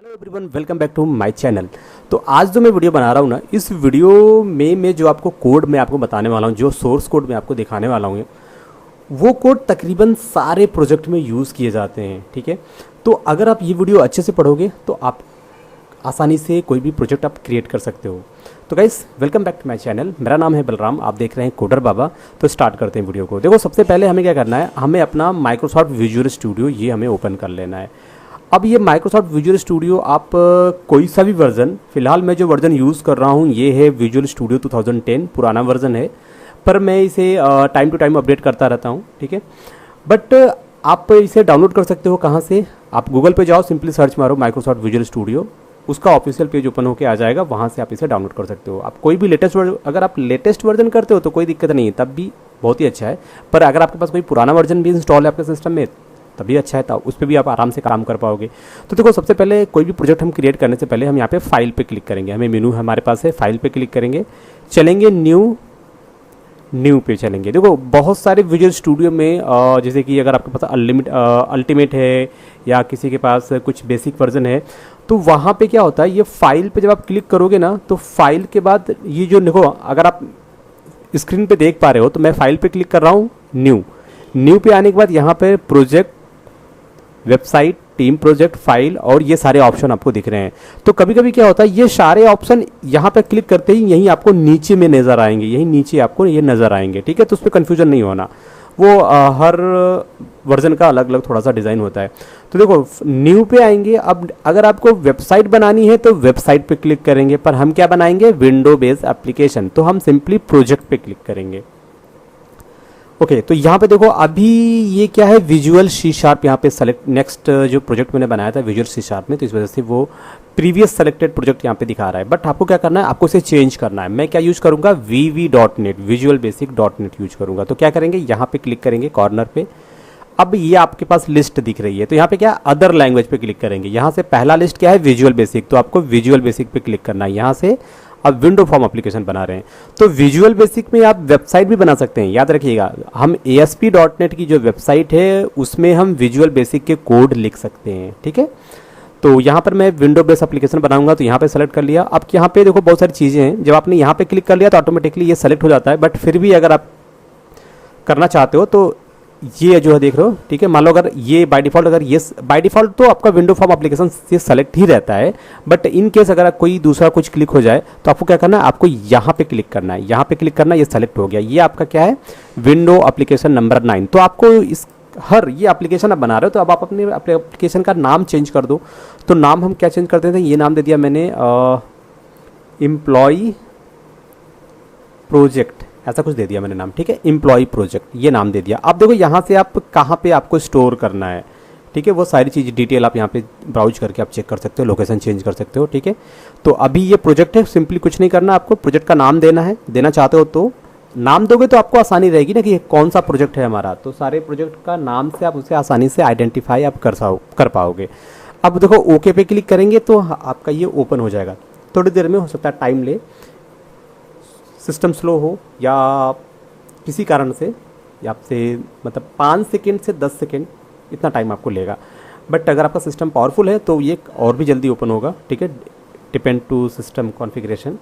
Hello everyone, welcome back to my channel. तो आज जो मैं वीडियो बना रहा हूँ ना, इस वीडियो में मैं जो आपको कोड मैं आपको बताने वाला हूँ, जो सोर्स कोड मैं आपको दिखाने वाला हूँ, वो कोड तकरीबन सारे प्रोजेक्ट में यूज़ किए जाते हैं। ठीक है, तो अगर आप ये वीडियो अच्छे से पढ़ोगे तो आप आसानी से कोई भी प्रोजेक्ट आप क्रिएट कर सकते हो। तो guys, welcome back to my channel. मेरा नाम है बलराम, आप देख रहे हैं कोडर बाबा। तो स्टार्ट करते हैं वीडियो को। देखो, सबसे पहले हमें क्या करना है, हमें अपना माइक्रोसॉफ्ट विजुअल स्टूडियो ये हमें ओपन कर लेना है। अब ये माइक्रोसॉफ्ट विजुअल स्टूडियो आप कोई सा भी वर्जन, फिलहाल मैं जो वर्जन यूज़ कर रहा हूँ ये है विजुअल स्टूडियो 2010, पुराना वर्जन है, पर मैं इसे टाइम टू टाइम अपडेट करता रहता हूँ। ठीक है, बट आप इसे डाउनलोड कर सकते हो कहाँ से? आप गूगल पे जाओ, सिंपली सर्च मारो माइक्रोसॉफ्ट विजुअल स्टूडियो, उसका ऑफिशियल पेज ओपन होकर आ जाएगा, वहाँ से आप इसे डाउनलोड कर सकते हो। आप कोई भी लेटेस्ट वर्जन, अगर आप लेटेस्ट वर्जन करते हो तो कोई दिक्कत नहीं है, तब भी बहुत ही अच्छा है। पर अगर आपके पास कोई पुराना वर्जन भी इंस्टॉल है आपके सिस्टम में तभी अच्छा है, तो उस पर भी आप आराम से काम कर पाओगे। तो देखो, सबसे पहले कोई भी प्रोजेक्ट हम क्रिएट करने से पहले हम यहाँ पे फाइल पे क्लिक करेंगे। हमें मेनू हमारे पास है, फाइल पे क्लिक करेंगे, चलेंगे न्यू पे चलेंगे। देखो, बहुत सारे विजुअल स्टूडियो में जैसे कि अगर आपके पास अल्टीमेट है या किसी के पास कुछ बेसिक वर्जन है, तो वहाँ पे क्या होता है, ये फाइल पे जब आप क्लिक करोगे ना, तो फाइल के बाद ये जो देखो, अगर आप स्क्रीन पे देख पा रहे हो, तो मैं फाइल पे क्लिक कर रहा हूँ, न्यू पे आने के बाद यहाँ पे project, website, team project, file और ये सारे ऑप्शन आपको दिख रहे हैं। तो कभी कभी क्या होता है, ये सारे ऑप्शन यहाँ पे क्लिक करते ही यहीं आपको नीचे में नज़र आएंगे, यहीं नीचे आपको ये नज़र आएंगे। ठीक है, तो उस पर कन्फ्यूजन नहीं होना, वो हर वर्जन का अलग अलग थोड़ा सा डिज़ाइन होता है। तो देखो, न्यू पे आएंगे। अब अगर आपको वेबसाइट बनानी है तो वेबसाइट पे क्लिक करेंगे, पर हम क्या बनाएंगे, विंडो बेस्ड एप्लीकेशन, तो हम सिंपली प्रोजेक्ट पे क्लिक करेंगे। ओके, तो यहाँ पे देखो, अभी ये क्या है, विजुअल सी शार्प यहाँ पे सेलेक्ट, नेक्स्ट जो प्रोजेक्ट मैंने बनाया था विजुअल सी शार्प में, तो इस वजह से वो प्रीवियस सेलेक्टेड प्रोजेक्ट यहाँ पे दिखा रहा है। बट आपको क्या करना है, आपको इसे चेंज करना है। मैं क्या यूज़ करूँगा, vv.net, visual basic .net use करूँगा। तो क्या करेंगे, यहाँ पे क्लिक करेंगे कॉर्नर पे। अब ये आपके पास लिस्ट दिख रही है, तो यहाँ पे क्या, अदर लैंग्वेज पे क्लिक करेंगे। यहाँ से पहला लिस्ट क्या है, विजुअल बेसिक, तो आपको विजुअल बेसिक पे क्लिक करना है। यहाँ से अब विंडो फॉर्म एप्लीकेशन बना रहे हैं, तो विजुअल बेसिक में आप वेबसाइट भी बना सकते हैं। याद रखिएगा, हम ASP.NET की जो वेबसाइट है उसमें हम विजुअल बेसिक के कोड लिख सकते हैं। ठीक है, तो यहाँ पर मैं विंडो बेस एप्लीकेशन बनाऊंगा, तो यहाँ पे सेलेक्ट कर लिया। अब यहाँ पे देखो, बहुत सारी चीज़ें हैं, जब आपने यहाँ पे क्लिक कर लिया तो ऑटोमेटिकली ये सेलेक्ट हो जाता है। बट फिर भी अगर आप करना चाहते हो तो ये जो है देख रहे हो, ठीक है, मान लो अगर ये बाय डिफ़ॉल्ट, अगर ये बाय डिफ़ॉल्ट तो आपका विंडो फॉर्म एप्लीकेशन से सेलेक्ट ही रहता है। बट इन केस अगर कोई दूसरा कुछ क्लिक हो जाए तो आपको क्या करना है, आपको यहाँ पे क्लिक करना है। यहाँ पे क्लिक करना, ये सेलेक्ट हो गया, ये आपका क्या है, विंडो एप्लीकेशन नंबर 9। तो आपको इस हर ये एप्लीकेशन आप बना रहे हो, तो अब आप अपने एप्लीकेशन का नाम चेंज कर दो। तो नाम हम क्या चेंज करते थे, ये नाम दे दिया मैंने एम्प्लॉई प्रोजेक्ट, ऐसा कुछ दे दिया मैंने नाम। ठीक है, एम्प्लॉय प्रोजेक्ट, ये नाम दे दिया। अब देखो, यहाँ से आप कहाँ पे आपको स्टोर करना है, ठीक है, वो सारी चीज़ डिटेल आप यहाँ पे ब्राउज करके आप चेक कर सकते हो, लोकेशन चेंज कर सकते हो। ठीक है, तो अभी ये प्रोजेक्ट है, सिंपली कुछ नहीं करना, आपको प्रोजेक्ट का नाम देना है। देना चाहते हो तो नाम दोगे तो आपको आसानी रहेगी ना कि कौन सा प्रोजेक्ट है हमारा, तो सारे प्रोजेक्ट का नाम से आप उसे आसानी से आइडेंटिफाई आप कर पाओगे। अब देखो, ओके पे क्लिक करेंगे तो आपका ये ओपन हो जाएगा। थोड़ी देर में हो सकता है टाइम ले, सिस्टम स्लो हो या किसी कारण से, या आपसे मतलब 5 सेकेंड से 10 सेकेंड इतना टाइम आपको लेगा। बट अगर आपका सिस्टम पावरफुल है तो ये और भी जल्दी ओपन होगा। ठीक है, डिपेंड टू सिस्टम कॉन्फ़िगरेशन।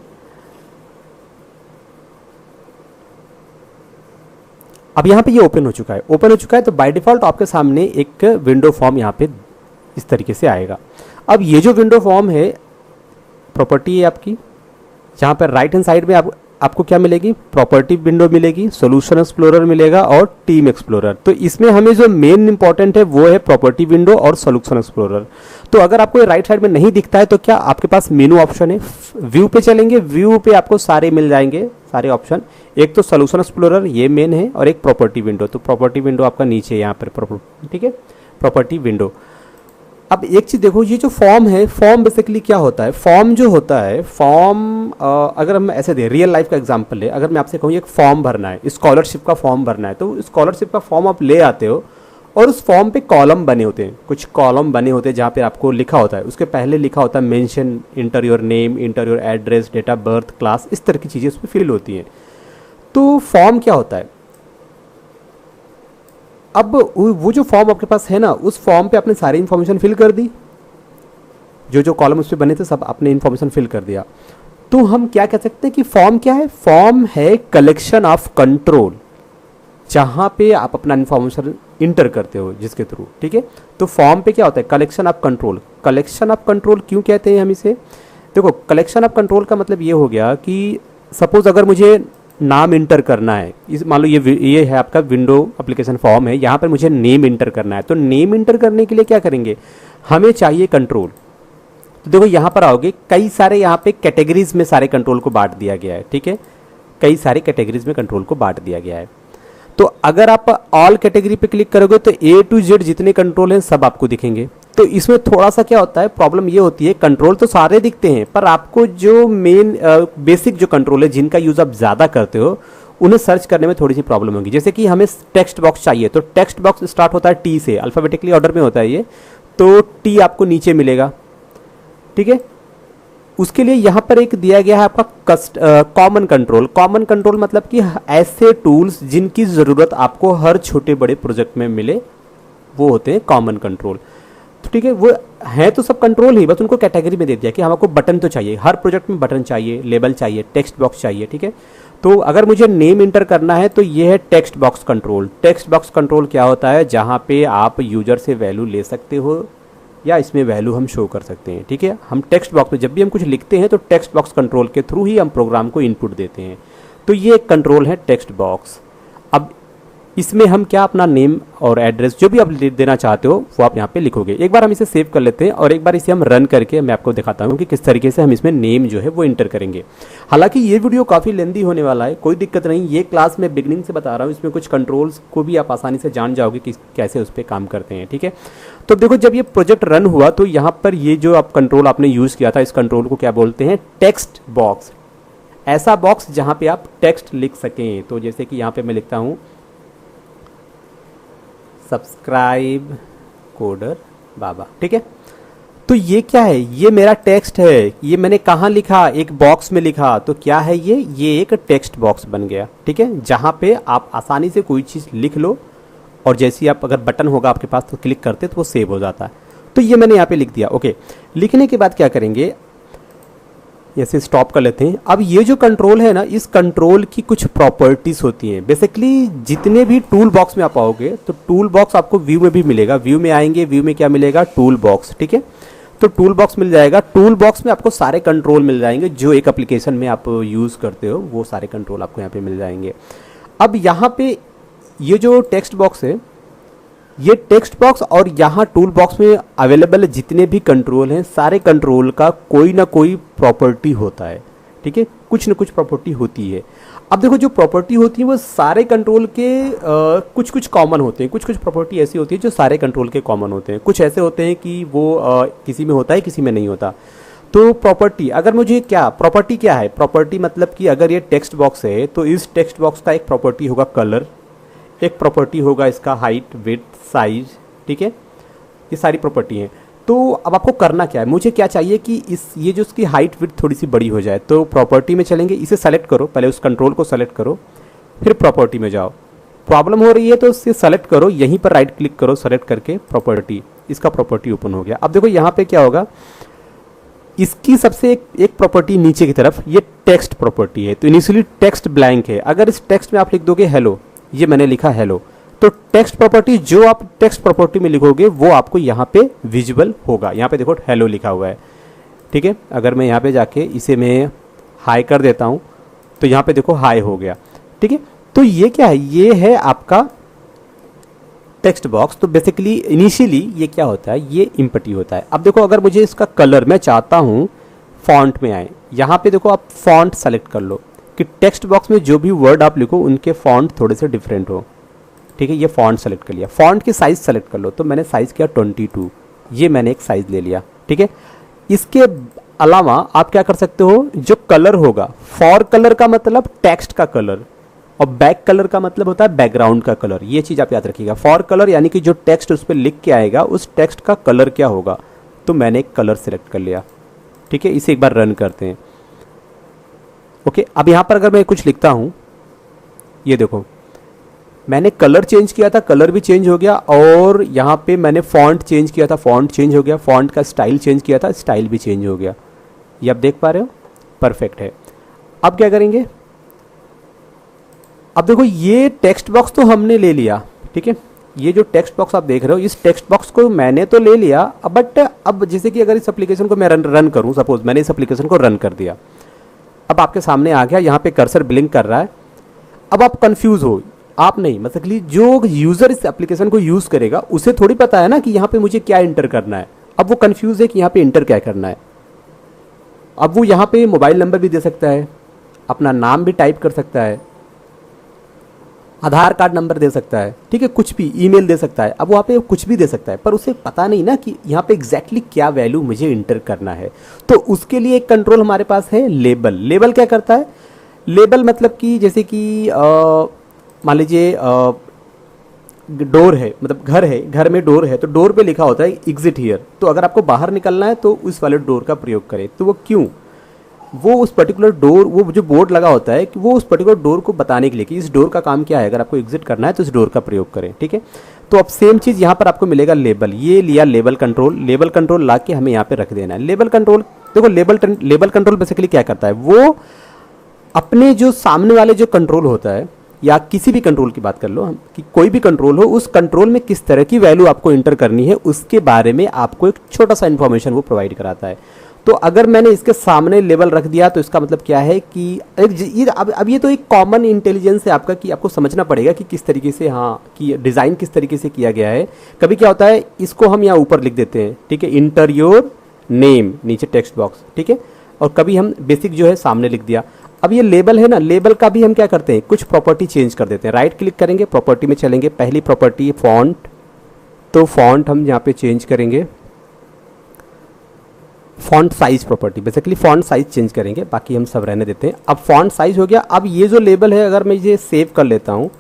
अब यहाँ पे ये ओपन हो चुका है, तो बाय डिफ़ॉल्ट आपके सामने एक विंडो फॉर्म यहाँ पे इस तरीके से आएगा। अब ये जो विंडो फॉर्म है, प्रॉपर्टी है आपकी, जहाँ पर राइट हैंड साइड में आपको क्या मिलेगी, प्रॉपर्टी विंडो मिलेगी, सॉल्यूशन एक्सप्लोरर मिलेगा और टीम एक्सप्लोरर। तो इसमें हमें जो मेन इंपॉर्टेंट है वो है प्रॉपर्टी विंडो और सॉल्यूशन एक्सप्लोरर। तो अगर आपको राइट साइड में नहीं दिखता है तो क्या आपके पास मेनू ऑप्शन है, व्यू पे चलेंगे, व्यू पे आपको सारे मिल जाएंगे, सारे ऑप्शन। एक तो सॉल्यूशन एक्सप्लोरर, ये मेन है, और एक प्रॉपर्टी विंडो। तो प्रॉपर्टी विंडो आपका नीचे यहाँ पर, ठीक है, प्रॉपर्टी विंडो। अब एक चीज़ देखो, ये जो फॉर्म है, फॉर्म बेसिकली क्या होता है, फॉर्म जो होता है, फॉर्म अगर हम ऐसे दे, रियल लाइफ का एग्जांपल है, अगर मैं आपसे कहूँ एक फॉर्म भरना है, स्कॉलरशिप का फॉर्म भरना है, तो स्कॉलरशिप का फॉर्म आप ले आते हो और उस फॉर्म पे कॉलम बने होते हैं, कुछ कॉलम बने होते हैं जहाँ पे आपको लिखा होता है, उसके पहले लिखा होता है mention, enter your name, enter your address, date of birth, class, इस तरह की चीज़ें उस पर फिल होती हैं। तो फॉर्म क्या होता है, अब वो जो फॉर्म आपके पास है ना, उस फॉर्म पे आपने सारी इन्फॉर्मेशन फिल कर दी, जो जो कॉलम उस पर बने थे सब आपने इन्फॉर्मेशन फिल कर दिया। तो हम क्या कह सकते हैं कि फॉर्म क्या है? फॉर्म है कलेक्शन ऑफ कंट्रोल, जहाँ पे आप अपना इन्फॉर्मेशन इंटर करते हो जिसके थ्रू, ठीक है। तो फॉर्म पे क्या होता है? Collection of control. Collection of control क्यों कहते हैं हम इसे? देखो, कलेक्शन ऑफ कंट्रोल का मतलब ये हो गया कि सपोज अगर मुझे नाम इंटर करना है, इस मान लो ये है आपका विंडो एप्लीकेशन फॉर्म है, यहाँ पर मुझे नेम इंटर करना है। तो नेम इंटर करने के लिए क्या करेंगे? हमें चाहिए कंट्रोल। तो देखो यहाँ पर आओगे, कई सारे यहाँ पे कैटेगरीज में सारे कंट्रोल को बांट दिया गया है, ठीक है। कई सारे कैटेगरीज में कंट्रोल को बांट दिया गया है। तो अगर आप ऑल कैटेगरी पे क्लिक करोगे तो A to Z जितने कंट्रोल हैं सब आपको दिखेंगे। तो इसमें थोड़ा सा क्या होता है, प्रॉब्लम ये होती है, कंट्रोल तो सारे दिखते हैं पर आपको जो मेन बेसिक जो कंट्रोल है जिनका यूज़ आप ज़्यादा करते हो उन्हें सर्च करने में थोड़ी सी प्रॉब्लम होगी। जैसे कि हमें टेक्स्ट बॉक्स चाहिए, तो टेक्स्ट बॉक्स स्टार्ट होता है टी से, अल्फ़ाबेटिकली ऑर्डर में होता है ये, तो टी आपको नीचे मिलेगा, ठीक है। उसके लिए यहाँ पर एक दिया गया है आपका कॉमन कंट्रोल। कॉमन कंट्रोल मतलब कि ऐसे टूल्स जिनकी ज़रूरत आपको हर छोटे बड़े प्रोजेक्ट में मिले, वो होते हैं कॉमन कंट्रोल। तो ठीक है, वो है तो सब कंट्रोल ही, बस उनको कैटेगरी में दे दिया कि हमको बटन तो चाहिए, हर प्रोजेक्ट में बटन चाहिए, लेबल चाहिए, टेक्स्ट बॉक्स चाहिए, ठीक है। तो अगर मुझे नेम इंटर करना है तो ये है text box control. Text box control क्या होता है? जहाँ पे आप यूजर से वैल्यू ले सकते हो या इसमें वैल्यू हम शो कर सकते हैं, ठीक है। हम टेक्स्ट बॉक्स में जब भी हम कुछ लिखते हैं तो टेक्स्ट बॉक्स कंट्रोल के थ्रू ही हम प्रोग्राम को इनपुट देते हैं। तो ये एक कंट्रोल है टेक्स्ट बॉक्स। अब इसमें हम क्या अपना नेम और एड्रेस जो भी आप देना चाहते हो वो आप यहाँ पे लिखोगे। एक बार हम इसे सेव कर लेते हैं और एक बार इसे हम रन करके मैं आपको दिखाता हूँ कि किस तरीके से हम इसमें नेम जो है वो इंटर करेंगे। हालांकि ये वीडियो काफ़ी लेंदी होने वाला है, कोई दिक्कत नहीं, ये क्लास मैं बिगनिंग से बता रहा हूँ, इसमें कुछ कंट्रोल्स को भी आप आसानी से जान जाओगे कि कैसे उस पर काम करते हैं, ठीक है। तो देखो, जब ये प्रोजेक्ट रन हुआ तो यहाँ पर ये जो आप कंट्रोल आपने यूज़ किया था, इस कंट्रोल को क्या बोलते हैं? Text box. ऐसा बॉक्स जहाँ पे आप टेक्स्ट लिख सकें। तो जैसे कि यहाँ पे मैं लिखता हूँ सब्सक्राइब कोडर बाबा, ठीक है। तो ये क्या है? ये मेरा टेक्स्ट है, ये मैंने कहाँ लिखा? एक बॉक्स में लिखा। तो क्या है ये एक टेक्स्ट बॉक्स बन गया, ठीक है, जहाँ पे आप आसानी से कोई चीज़ लिख लो और जैसे आप अगर बटन होगा आपके पास तो क्लिक करते तो वो सेव हो जाता है। तो ये मैंने यहाँ पे लिख दिया, ओके। लिखने के बाद क्या करेंगे? ऐसे स्टॉप कर लेते हैं। अब ये जो कंट्रोल है ना, इस कंट्रोल की कुछ प्रॉपर्टीज होती हैं। बेसिकली जितने भी टूल बॉक्स में आप आओगे तो टूल बॉक्स आपको व्यू में भी मिलेगा। व्यू में आएंगे, व्यू में क्या मिलेगा? टूल बॉक्स, ठीक है। तो टूल बॉक्स मिल जाएगा। टूल बॉक्स में आपको सारे कंट्रोल मिल जाएंगे जो एक एप्लीकेशन में आप यूज़ करते हो, वो सारे कंट्रोल आपको यहाँ पे मिल जाएंगे। अब यहाँ पे ये जो टेक्स्ट बॉक्स है, ये टेक्स्ट बॉक्स और यहाँ टूल बॉक्स में अवेलेबल जितने भी कंट्रोल हैं, सारे कंट्रोल का कोई ना कोई प्रॉपर्टी होता है, ठीक है, कुछ ना कुछ प्रॉपर्टी होती है। अब देखो, जो प्रॉपर्टी होती है वो सारे कंट्रोल के कुछ कुछ कॉमन होते हैं, कुछ कुछ प्रॉपर्टी ऐसी होती है जो सारे कंट्रोल के कॉमन होते हैं, कुछ ऐसे होते हैं कि वो किसी में होता है किसी में नहीं होता। तो प्रॉपर्टी, अगर मुझे क्या प्रॉपर्टी क्या है? प्रॉपर्टी मतलब कि अगर ये टेक्स्ट बॉक्स है तो इस टेक्स्ट बॉक्स का एक प्रॉपर्टी होगा कलर, एक प्रॉपर्टी होगा इसका हाइट, विड्थ, साइज, ठीक है, ये सारी प्रॉपर्टी हैं। तो अब आपको करना क्या है? मुझे क्या चाहिए कि ये जो उसकी हाइट विड्थ थोड़ी सी बड़ी हो जाए। तो प्रॉपर्टी में चलेंगे, इसे सेलेक्ट करो, पहले उस कंट्रोल को सेलेक्ट करो, फिर प्रॉपर्टी में जाओ। प्रॉब्लम हो रही है तो इसे सेलेक्ट करो, यहीं पर राइट क्लिक करो, सेलेक्ट करके प्रॉपर्टी, इसका प्रॉपर्टी ओपन हो गया। अब देखो यहाँ पे क्या होगा, इसकी सबसे एक प्रॉपर्टी नीचे की तरफ ये टेक्स्ट प्रॉपर्टी है। तो इनिशियली टेक्स्ट ब्लैंक है। अगर इस टेक्स्ट में आप लिख दोगे हेलो, ये मैंने लिखा हेलो, तो टेक्स्ट प्रॉपर्टी जो आप टेक्स्ट प्रॉपर्टी में लिखोगे वो आपको यहाँ पे विजुअल होगा। यहाँ पे देखो हेलो लिखा हुआ है, ठीक है। अगर मैं यहाँ पे जाके इसे मैं हाई कर देता हूँ तो यहाँ पे देखो हाई हो गया, ठीक है। तो ये क्या है? ये है आपका टेक्स्ट बॉक्स। तो बेसिकली इनिशियली ये क्या होता है? ये इम्पटी होता है। अब देखो, अगर मुझे इसका कलर मैं चाहता हूँ फॉन्ट में आए, यहाँ पे देखो आप फॉन्ट सेलेक्ट कर लो कि टेक्स्ट बॉक्स में जो भी वर्ड आप लिखो उनके फॉन्ट थोड़े से डिफरेंट हो, ठीक है। ये फॉन्ट सेलेक्ट कर लिया। फॉन्ट की साइज़ सेलेक्ट कर लो, तो मैंने साइज़ किया 22, ये मैंने एक साइज़ ले लिया, ठीक है। इसके अलावा आप क्या कर सकते हो? जो कलर होगा, फॉर कलर का मतलब टेक्स्ट का कलर और बैक कलर का मतलब होता है बैकग्राउंड का कलर। ये चीज़ आप याद रखिएगा। फॉर कलर यानी कि जो टेक्स्ट उस पर लिख के आएगा उस टेक्स्ट का कलर क्या होगा। तो मैंने एक कलर सेलेक्ट कर लिया, ठीक है। इसे एक बार रन करते हैं, ओके। अब यहाँ पर अगर मैं कुछ लिखता हूँ, ये देखो मैंने कलर चेंज किया था, कलर भी चेंज हो गया, और यहाँ पे मैंने फॉन्ट चेंज किया था, फॉन्ट चेंज हो गया, फॉन्ट का स्टाइल चेंज किया था, स्टाइल भी चेंज हो गया। ये आप देख पा रहे हो, परफेक्ट है। अब क्या करेंगे, अब देखो ये टेक्स्ट बॉक्स तो हमने ले लिया, ठीक है। ये जो टेक्स्ट बॉक्स आप देख रहे हो, इस टेक्स्ट बॉक्स को मैंने तो ले लिया, बट अब जैसे कि अगर इस एप्लीकेशन को मैं रन करूं, सपोज मैंने इस एप्लीकेशन को रन कर दिया, अब आपके सामने आ गया, यहाँ पे कर्सर ब्लिंक कर रहा है। अब आप कंफ्यूज हो, आप नहीं, मतलब कि जो यूजर इस एप्लीकेशन को यूज करेगा उसे थोड़ी पता है ना कि यहाँ पे मुझे क्या इंटर करना है। अब वो कंफ्यूज है कि यहाँ पे इंटर क्या करना है। अब वो यहाँ पे मोबाइल नंबर भी दे सकता है, अपना नाम भी टाइप कर सकता है, आधार कार्ड नंबर दे सकता है, ठीक है, कुछ भी, ईमेल दे सकता है। अब वहाँ पे कुछ भी दे सकता है, पर उसे पता नहीं ना कि यहाँ पे एग्जैक्टली क्या वैल्यू मुझे इंटर करना है। तो उसके लिए एक कंट्रोल हमारे पास है, लेबल। लेबल क्या करता है, लेबल मतलब कि जैसे कि मान लीजिए डोर है, मतलब घर है, घर में डोर है, तो डोर पे लिखा होता है एग्जिट हियर। तो अगर आपको बाहर निकलना है तो उस वाले डोर का प्रयोग करें। तो वो क्यों, वो उस पर्टिकुलर डोर, वो जो बोर्ड लगा होता है कि वो उस पर्टिकुलर डोर को बताने के लिए कि इस डोर का काम क्या है, अगर आपको एग्जिट करना है तो इस डोर का प्रयोग करें, ठीक है। तो अब सेम चीज़ यहाँ पर आपको मिलेगा, लेबल। ये लिया लेबल कंट्रोल, लेबल कंट्रोल ला के हमें यहाँ पे रख देना है। लेबल कंट्रोल, देखो लेबल कंट्रोल बेसिकली क्या करता है, वो अपने जो सामने वाले जो कंट्रोल होता है, या किसी भी कंट्रोल की बात कर लो हम, कि कोई भी कंट्रोल हो, उस कंट्रोल में किस तरह की वैल्यू आपको इंटर करनी है उसके बारे में आपको एक छोटा सा इन्फॉर्मेशन वो प्रोवाइड कराता है। तो अगर मैंने इसके सामने लेबल रख दिया तो इसका मतलब क्या है कि ये अब ये तो एक कॉमन इंटेलिजेंस है आपका, कि आपको समझना पड़ेगा कि किस तरीके से, हाँ, कि डिज़ाइन किस तरीके से किया गया है। कभी क्या होता है, इसको हम यहाँ ऊपर लिख देते हैं, ठीक है, इंटर योर नेम, नीचे टेक्स्ट बॉक्स, ठीक है, और कभी हम बेसिक जो है सामने लिख दिया। अब ये लेबल है ना, लेबल का भी हम क्या करते हैं, कुछ प्रॉपर्टी चेंज कर देते हैं। राइट क्लिक करेंगे, प्रॉपर्टी में चलेंगे, पहली प्रॉपर्टी फॉन्ट, तो फॉन्ट हम यहाँ पे चेंज करेंगे, font size property, basically font size change करेंगे, बाकी हम सब रहने देते हैं। अब फॉन्ट साइज हो गया। अब ये जो लेबल है, अगर मैं इसे सेव कर लेता हूँ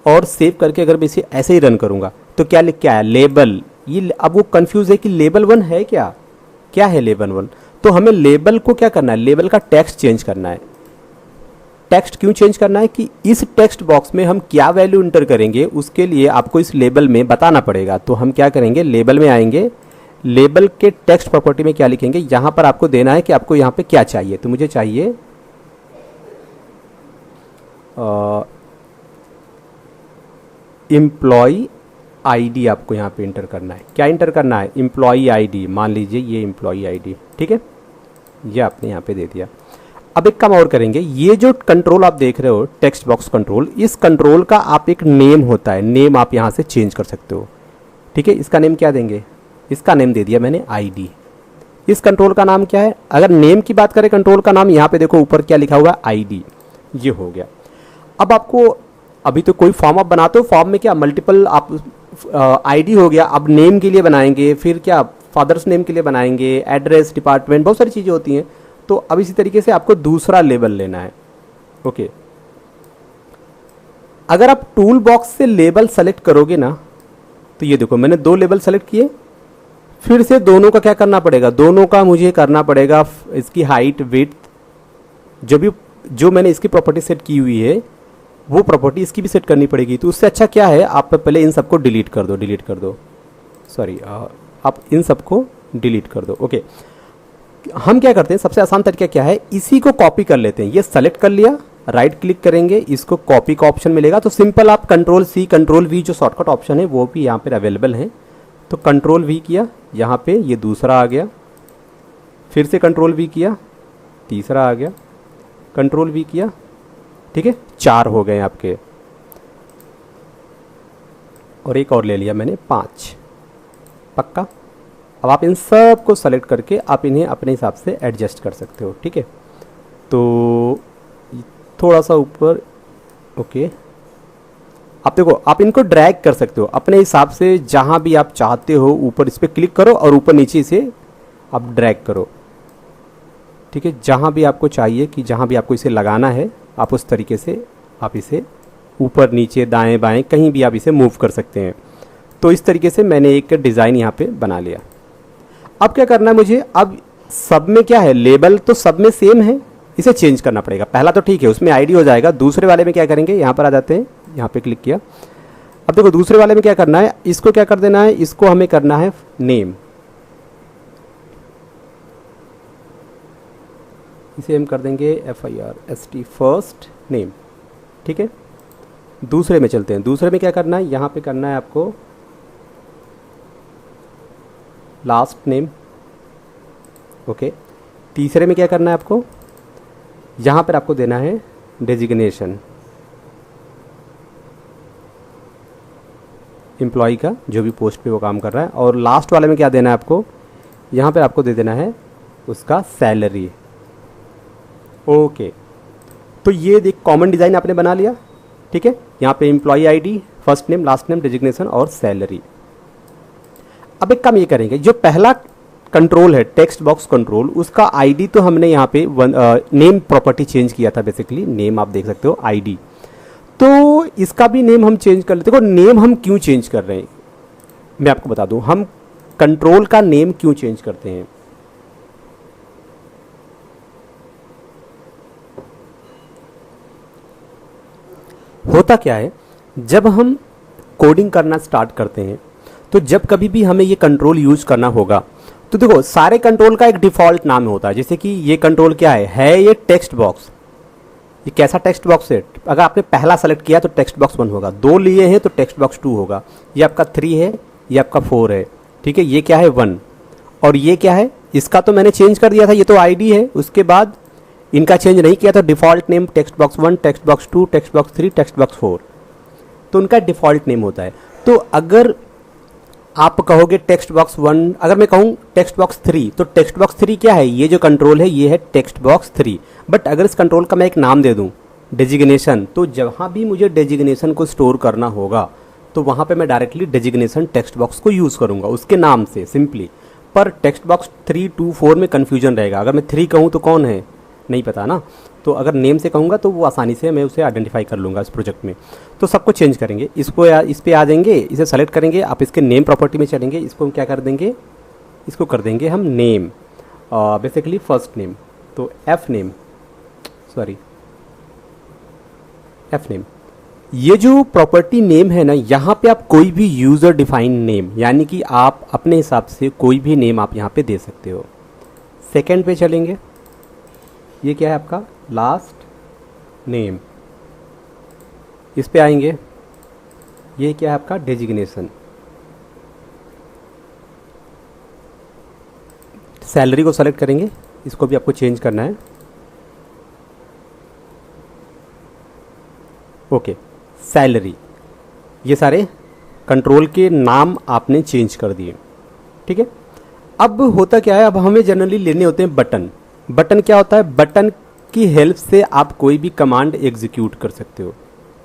और सेव करके अगर मैं इसे ऐसे ही रन करूँगा तो क्या लिख के आया, लेबल। ये अब वो कंफ्यूज है कि लेबल 1 है क्या, क्या है लेबल 1। तो हमें लेबल को क्या करना है, लेबल का टेक्स्ट चेंज करना है। टेक्स्ट क्यों चेंज करना है, कि इस टेक्स्ट बॉक्स में हम क्या वैल्यू इंटर करेंगे उसके लिए आपको इस लेबल में बताना पड़ेगा। तो हम क्या करेंगे, लेबल में आएंगे, लेबल के टेक्स्ट प्रॉपर्टी में क्या लिखेंगे, यहां पर आपको देना है कि आपको यहां पे क्या चाहिए। तो मुझे चाहिए एम्प्लॉय आईडी, आपको यहां पे इंटर करना है। क्या इंटर करना है, एम्प्लॉय आईडी, मान लीजिए ये एम्प्लॉय आईडी, ठीक है, ये आपने यहां पे दे दिया। अब एक काम और करेंगे, ये जो कंट्रोल आप देख रहे हो, टेक्स्ट बॉक्स कंट्रोल, इस कंट्रोल का आप एक नेम होता है, नेम आप यहां से चेंज कर सकते हो, ठीक है। इसका नेम क्या देंगे, इसका नेम दे दिया मैंने आईडी। इस कंट्रोल का नाम क्या है, अगर नेम की बात करें कंट्रोल का नाम, यहाँ पे देखो ऊपर क्या लिखा हुआ है, आईडी, ये हो गया। अब आपको, अभी तो कोई फॉर्म आप बनाते हो, फॉर्म में क्या मल्टीपल आप आईडी हो गया, अब नेम के लिए बनाएंगे, फिर क्या फादर्स नेम के लिए बनाएंगे, एड्रेस, डिपार्टमेंट, बहुत सारी चीज़ें होती हैं। तो अब इसी तरीके से आपको दूसरा लेबल लेना है, ओके। अगर आप टूल बॉक्स से लेबल सेलेक्ट करोगे ना, तो ये देखो मैंने 2 लेबल सेलेक्ट किए, फिर से दोनों का क्या करना पड़ेगा, दोनों का मुझे करना पड़ेगा इसकी हाइट, विड्थ, जो मैंने इसकी प्रॉपर्टी सेट की हुई है वो प्रॉपर्टी इसकी भी सेट करनी पड़ेगी। तो उससे अच्छा क्या है, आप पहले इन सबको डिलीट कर दो, सॉरी, आप इन सबको डिलीट कर दो, ओके। हम क्या करते हैं, सबसे आसान तरीका क्या है, इसी को कॉपी कर लेते हैं। ये सेलेक्ट कर लिया, राइट क्लिक करेंगे, इसको कॉपी का ऑप्शन मिलेगा, तो सिंपल आप कंट्रोल C कंट्रोल V जो शॉर्टकट ऑप्शन है वो भी यहाँ पर अवेलेबल है। तो कंट्रोल V किया, यहाँ पे ये दूसरा आ गया, फिर से कंट्रोल V किया, तीसरा आ गया, कंट्रोल V किया, ठीक है, 4 हो गए आपके, और एक और ले लिया मैंने 5, पक्का। अब आप इन सब को सेलेक्ट करके आप इन्हें अपने हिसाब से एडजस्ट कर सकते हो, ठीक है। तो थोड़ा सा ऊपर, ओके, आप देखो आप इनको ड्रैग कर सकते हो अपने हिसाब से, जहाँ भी आप चाहते हो ऊपर इस पर क्लिक करो और ऊपर नीचे इसे आप ड्रैग करो, ठीक है। जहाँ भी आपको चाहिए कि जहाँ भी आपको इसे लगाना है, आप उस तरीके से आप इसे ऊपर नीचे दाएं बाएं कहीं भी आप इसे मूव कर सकते हैं। तो इस तरीके से मैंने एक डिज़ाइन यहाँ पे बना लिया। अब क्या करना है मुझे, अब सब में क्या है, लेबल तो सब में सेम है, इसे चेंज करना पड़ेगा। पहला तो ठीक है, उसमें आईडी हो जाएगा, दूसरे वाले में क्या करेंगे, यहाँ पर आ जाते हैं यहाँ पे क्लिक किया। अब देखो दूसरे वाले में क्या करना है, इसको क्या कर देना है, इसको हमें करना है नेम। इसे हम कर देंगे FIRST फर्स्ट नेम, ठीक है। दूसरे में चलते हैं, दूसरे में क्या करना है, यहाँ पे करना है आपको लास्ट नेम, ओके। तीसरे में क्या करना है आपको, यहाँ पर आपको देना है डेजिग्नेशन, एम्प्लॉय का जो भी पोस्ट पे वो काम कर रहा है। और लास्ट वाले में क्या देना है आपको, यहाँ पे आपको दे देना है उसका सैलरी, ओके। तो ये देख कॉमन डिज़ाइन आपने बना लिया, ठीक है। यहाँ पे employ ID, first name, last name, designation और सैलरी। अब एक काम ये करेंगे, जो पहला कंट्रोल है टेक्स्ट बॉक्स कंट्रोल, उसका आईडी तो हमने यहाँ पे नेम प्रॉपर्टी चेंज किया था, बेसिकली नेम आप देख सकते हो आईडी, तो इसका भी नेम हम चेंज कर लेते। देखो नेम हम क्यों चेंज कर रहे हैं, मैं आपको बता दूं, हम कंट्रोल का नेम क्यों चेंज करते हैं। होता क्या है, जब हम कोडिंग करना स्टार्ट करते हैं तो जब कभी भी हमें ये कंट्रोल यूज करना होगा, तो देखो सारे कंट्रोल का एक डिफॉल्ट नाम होता है। जैसे कि ये कंट्रोल क्या है ये टेक्स्ट बॉक्स। ये कैसा टेक्स्ट बॉक्स है, अगर आपने पहला सेलेक्ट किया तो टेक्स्ट बॉक्स 1 होगा, 2 लिए हैं तो टेक्स्ट बॉक्स 2 होगा, ये आपका 3 है, ये आपका 4 है, ठीक है। ये क्या है 1, और ये क्या है, इसका तो मैंने चेंज कर दिया था, ये तो आईडी है, उसके बाद इनका चेंज नहीं किया, तो default name text box 1, text box 2, text box 3, text box 4, तो उनका डिफॉल्ट नेम होता है। तो अगर आप कहोगे टेक्स्ट बॉक्स 1, अगर मैं कहूँ टेक्स्ट बॉक्स 3, तो टेक्स्ट बॉक्स 3 क्या है, ये जो कंट्रोल है ये है टेक्स्ट बॉक्स 3। बट अगर इस कंट्रोल का मैं एक नाम दे दूँ डेजिग्नेशन, तो जहाँ भी मुझे डेजिग्नेशन को स्टोर करना होगा तो वहाँ पे मैं डायरेक्टली डेजिग्नेशन टेक्स्ट बॉक्स को यूज़ करूँगा उसके नाम से सिंपली। पर टेक्स्ट बॉक्स 3, 2, 4 में कन्फ्यूजन रहेगा, अगर मैं 3 कहूँ तो कौन है नहीं पता ना, तो अगर नेम से कहूँगा तो वो आसानी से मैं उसे आइडेंटिफाई कर लूँगा इस प्रोजेक्ट में। तो सबको चेंज करेंगे, इसको इस पे आ जाएंगे, इसे सेलेक्ट करेंगे, आप इसके नेम प्रॉपर्टी में चलेंगे, इसको हम क्या कर देंगे, इसको कर देंगे हम नेम, बेसिकली फर्स्ट नेम, तो एफ नेम। ये जो प्रॉपर्टी नेम है ना, यहाँ पे आप कोई भी यूज़र डिफाइन नेम, यानी कि आप अपने हिसाब से कोई भी नेम आप यहाँ पे दे सकते हो। सेकेंड पे चलेंगे, ये क्या है आपका लास्ट नेम, इस पे आएंगे, ये क्या है आपका डेजिग्नेशन। सैलरी को सेलेक्ट करेंगे, इसको भी आपको चेंज करना है, ओके सैलरी। ये सारे कंट्रोल के नाम आपने चेंज कर दिए, ठीक है। अब होता क्या है, अब हमें जनरली लेने होते हैं बटन। बटन क्या होता है, बटन की हेल्प से आप कोई भी कमांड एग्जीक्यूट कर सकते हो,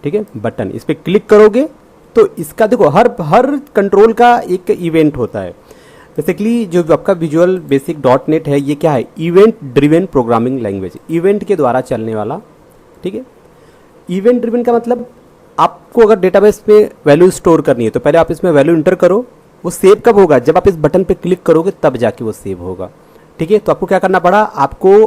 ठीक है। बटन, इस पर क्लिक करोगे तो इसका देखो हर कंट्रोल का एक इवेंट होता है। बेसिकली जो आपका विजुअल बेसिक .NET है, ये क्या है, event driven programming language, event के द्वारा चलने वाला, ठीक है। इवेंट ड्रिवन का मतलब आपको अगर डेटाबेस में वैल्यू स्टोर करनी है तो पहले आप इसमें वैल्यू इंटर करो, वो सेव कब होगा, जब आप इस बटन पे क्लिक करोगे तब जाके वो सेव होगा, ठीक है। तो आपको क्या करना पड़ा, आपको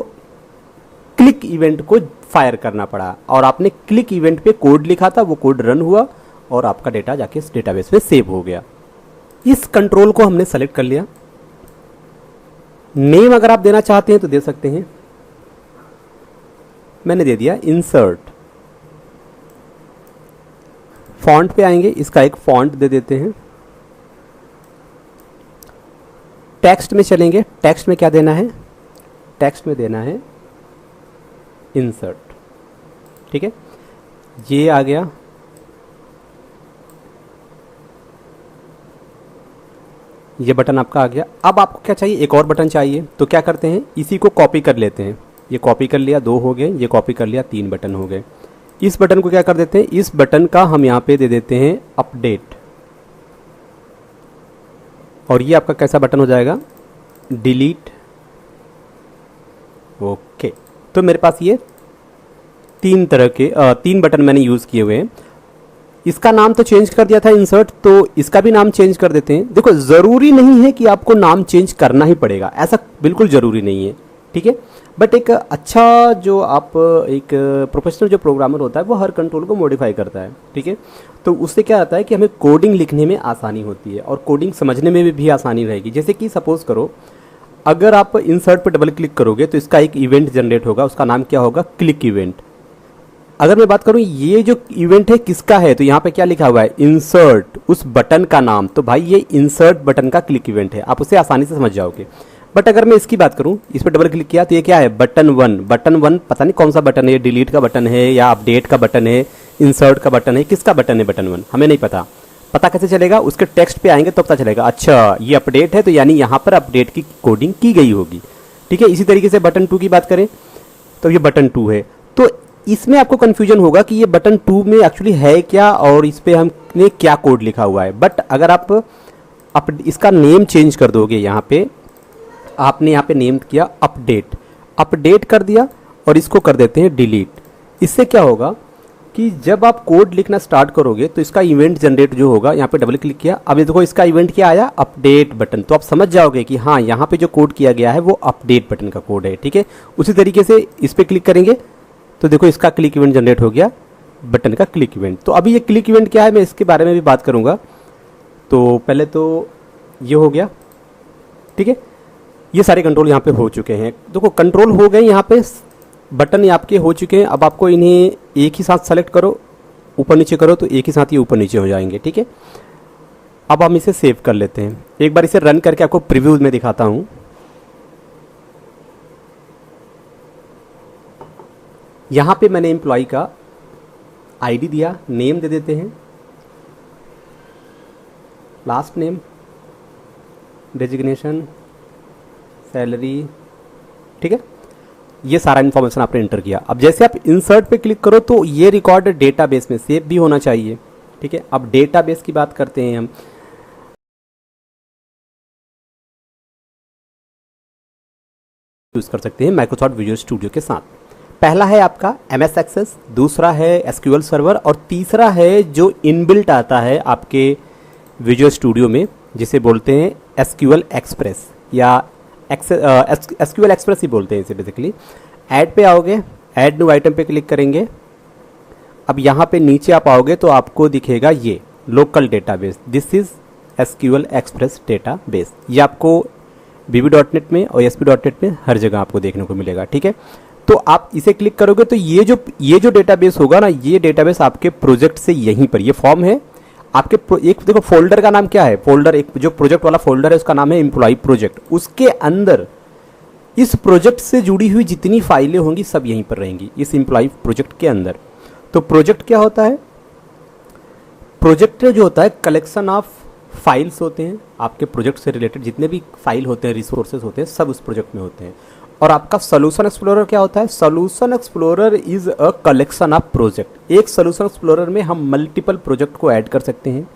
क्लिक इवेंट को फायर करना पड़ा, और आपने क्लिक इवेंट पे कोड लिखा था, वो कोड रन हुआ और आपका डेटा जाके इस डेटाबेस में सेव हो गया। इस कंट्रोल को हमने सेलेक्ट कर लिया। नेम अगर आप देना चाहते हैं तो दे सकते हैं, मैंने दे दिया इंसर्ट। फॉन्ट पे आएंगे, इसका एक फॉन्ट दे देते हैं। टेक्स्ट में चलेंगे, टेक्स्ट में क्या देना है, टेक्स्ट में देना है इंसर्ट, ठीक है। ये आ गया, ये बटन आपका आ गया। अब आपको क्या चाहिए, एक और बटन चाहिए, तो क्या करते हैं, इसी को कॉपी कर लेते हैं। ये कॉपी कर लिया, 2 हो गए, ये कॉपी कर लिया, 3 बटन हो गए। इस बटन को क्या कर देते हैं, इस बटन का हम यहाँ पे दे देते हैं अपडेट, और ये आपका कैसा बटन हो जाएगा, डिलीट, ओके। तो मेरे पास ये 3 तरह के 3 बटन मैंने यूज़ किए हुए हैं। इसका नाम तो चेंज कर दिया था इंसर्ट, तो इसका भी नाम चेंज कर देते हैं। देखो ज़रूरी नहीं है कि आपको नाम चेंज करना ही पड़ेगा, ऐसा बिल्कुल ज़रूरी नहीं है, ठीक है। बट एक अच्छा जो आप एक प्रोफेशनल जो प्रोग्रामर होता है वो हर कंट्रोल को मॉडिफाई करता है, ठीक है। तो उससे क्या आता है कि हमें कोडिंग लिखने में आसानी होती है और कोडिंग समझने में भी आसानी रहेगी। जैसे कि सपोज करो अगर आप इंसर्ट पर डबल क्लिक करोगे तो इसका एक इवेंट जनरेट होगा, उसका नाम क्या होगा, क्लिक इवेंट। अगर मैं बात करूं ये जो इवेंट है किसका है, तो यहाँ पे क्या लिखा हुआ है, इंसर्ट, उस बटन का नाम। तो भाई ये इंसर्ट बटन का क्लिक इवेंट है, आप उसे आसानी से समझ जाओगे। बट अगर मैं इसकी बात करूं, इस पर डबल क्लिक किया तो ये क्या है, बटन वन। बटन वन पता नहीं कौन सा बटन है, डिलीट का बटन है या अपडेट का बटन है, इंसर्ट का बटन है, किसका बटन है बटन वन, हमें नहीं पता। पता कैसे चलेगा, उसके टेक्स्ट पे आएंगे तो पता चलेगा, अच्छा ये अपडेट है तो यानी यहाँ पर अपडेट की कोडिंग की गई होगी, ठीक है। इसी तरीके से बटन टू की बात करें तो ये बटन टू है। तो इसमें आपको कंफ्यूजन होगा कि ये बटन टू में एक्चुअली है क्या और इस पर हमने क्या कोड लिखा हुआ है। बट अगर आप इसका नेम चेंज कर दोगे, यहाँ पे आपने यहाँ पे नेम किया अपडेट कर दिया और इसको कर देते हैं डिलीट। इससे क्या होगा कि जब आप कोड लिखना स्टार्ट करोगे तो इसका इवेंट जनरेट जो होगा, यहाँ पे डबल क्लिक किया, अब ये देखो इसका इवेंट क्या आया, अपडेट बटन। तो आप समझ जाओगे कि हाँ यहाँ पे जो कोड किया गया है वो अपडेट बटन का कोड है, ठीक है। उसी तरीके से इस पर क्लिक करेंगे तो देखो इसका क्लिक इवेंट जनरेट हो गया, बटन का क्लिक इवेंट। तो अभी ये क्लिक इवेंट क्या है मैं इसके बारे में भी बात करूँगा। तो पहले तो ये हो गया, ठीक है। ये सारे कंट्रोल यहाँ पे हो चुके हैं, देखो कंट्रोल हो गए, यहाँ पे बटन आपके हो चुके हैं। अब आपको इन्हें एक ही साथ सेलेक्ट करो, ऊपर नीचे करो तो एक ही साथ ये ऊपर नीचे हो जाएंगे, ठीक है। अब हम इसे सेव कर लेते हैं, एक बार इसे रन करके आपको प्रीव्यू में दिखाता हूँ। यहाँ पे मैंने एम्प्लॉय का आईडी दिया, नेम दे देते हैं, लास्ट नेम, डेजिग्नेशन, सैलरी, ठीक है। ये सारा इन्फॉर्मेशन आपने एंटर किया। अब जैसे आप इंसर्ट पे क्लिक करो तो ये रिकॉर्ड डेटाबेस में सेव भी होना चाहिए, ठीक है। अब डेटाबेस की बात करते हैं हम। यूज कर सकते हैं माइक्रोसॉफ्ट विजुअल स्टूडियो के साथ। पहला है आपका MS एक्सेस, दूसरा है SQL सर्वर और तीसरा है जो इनबिल्ट आता है आपके विजुअल स्टूडियो में, जिसे बोलते हैं SQL एक्सप्रेस या SQL एक्सप्रेस ही बोलते हैं इसे बेसिकली। ऐड पे आओगे, ऐड न्यू आइटम पे क्लिक करेंगे। अब यहाँ पे नीचे आप आओगे तो आपको दिखेगा ये local database, this is SQL express database. ये आपको VB.NET में और ASP.NET में हर जगह आपको देखने को मिलेगा, ठीक है। तो आप इसे क्लिक करोगे तो ये जो डेटाबेस होगा ना, ये डेटाबेस आपके प्रोजेक्ट से यहीं पर, ये फॉर्म है आपके एक देखो फोल्डर का नाम क्या है, फोल्डर एक जो प्रोजेक्ट वाला फोल्डर है उसका नाम है एम्प्लॉय प्रोजेक्ट। उसके अंदर इस प्रोजेक्ट से जुड़ी हुई जितनी फाइलें होंगी सब यहीं पर रहेंगी इस एम्प्लॉय प्रोजेक्ट के अंदर। तो प्रोजेक्ट क्या होता है, प्रोजेक्ट जो होता है कलेक्शन ऑफ फाइल्स होते हैं, आपके प्रोजेक्ट से रिलेटेड जितने भी फाइल होते हैं, रिसोर्सेज होते हैं, सब उस प्रोजेक्ट में होते हैं। और आपका सोल्यूशन एक्सप्लोरर क्या होता है, solution explorer is a collection of project. एक सोल्यूशन एक्सप्लोरर में हम मल्टीपल प्रोजेक्ट को ऐड कर सकते हैं।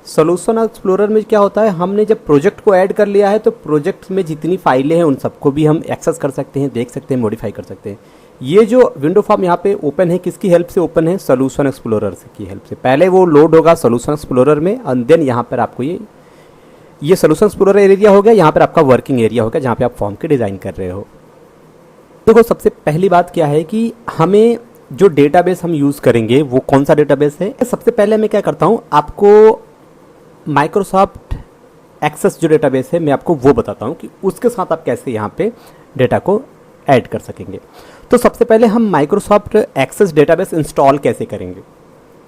सोल्यूशन एक्सप्लोरर में क्या होता है, हमने जब प्रोजेक्ट को ऐड कर लिया है तो प्रोजेक्ट में जितनी फाइलें हैं उन सबको भी हम एक्सेस कर सकते हैं, देख सकते हैं, मॉडिफाई कर सकते हैं। ये जो विंडो फॉर्म यहाँ पे ओपन है किसकी हेल्प से ओपन है, सोल्यूशन एक्सप्लोरर की हेल्प से। पहले वो लोड होगा सोल्यूशन एक्सप्लोरर में एंड देन यहाँ पर आपको ये सोल्यूशन एक्सप्लोरर एरिया हो गया, यहाँ पर आपका वर्किंग एरिया होगा जहाँ पे आप फॉर्म के डिज़ाइन कर रहे हो। देखो सबसे पहली बात क्या है कि हमें जो डेटाबेस हम यूज़ करेंगे वो कौन सा डेटाबेस है। सबसे पहले मैं क्या करता हूँ, आपको माइक्रोसॉफ्ट एक्सेस जो डेटाबेस है मैं आपको वो बताता हूँ कि उसके साथ आप कैसे यहाँ पे डेटा को ऐड कर सकेंगे। तो सबसे पहले हम माइक्रोसॉफ्ट एक्सेस डेटाबेस इंस्टॉल कैसे करेंगे,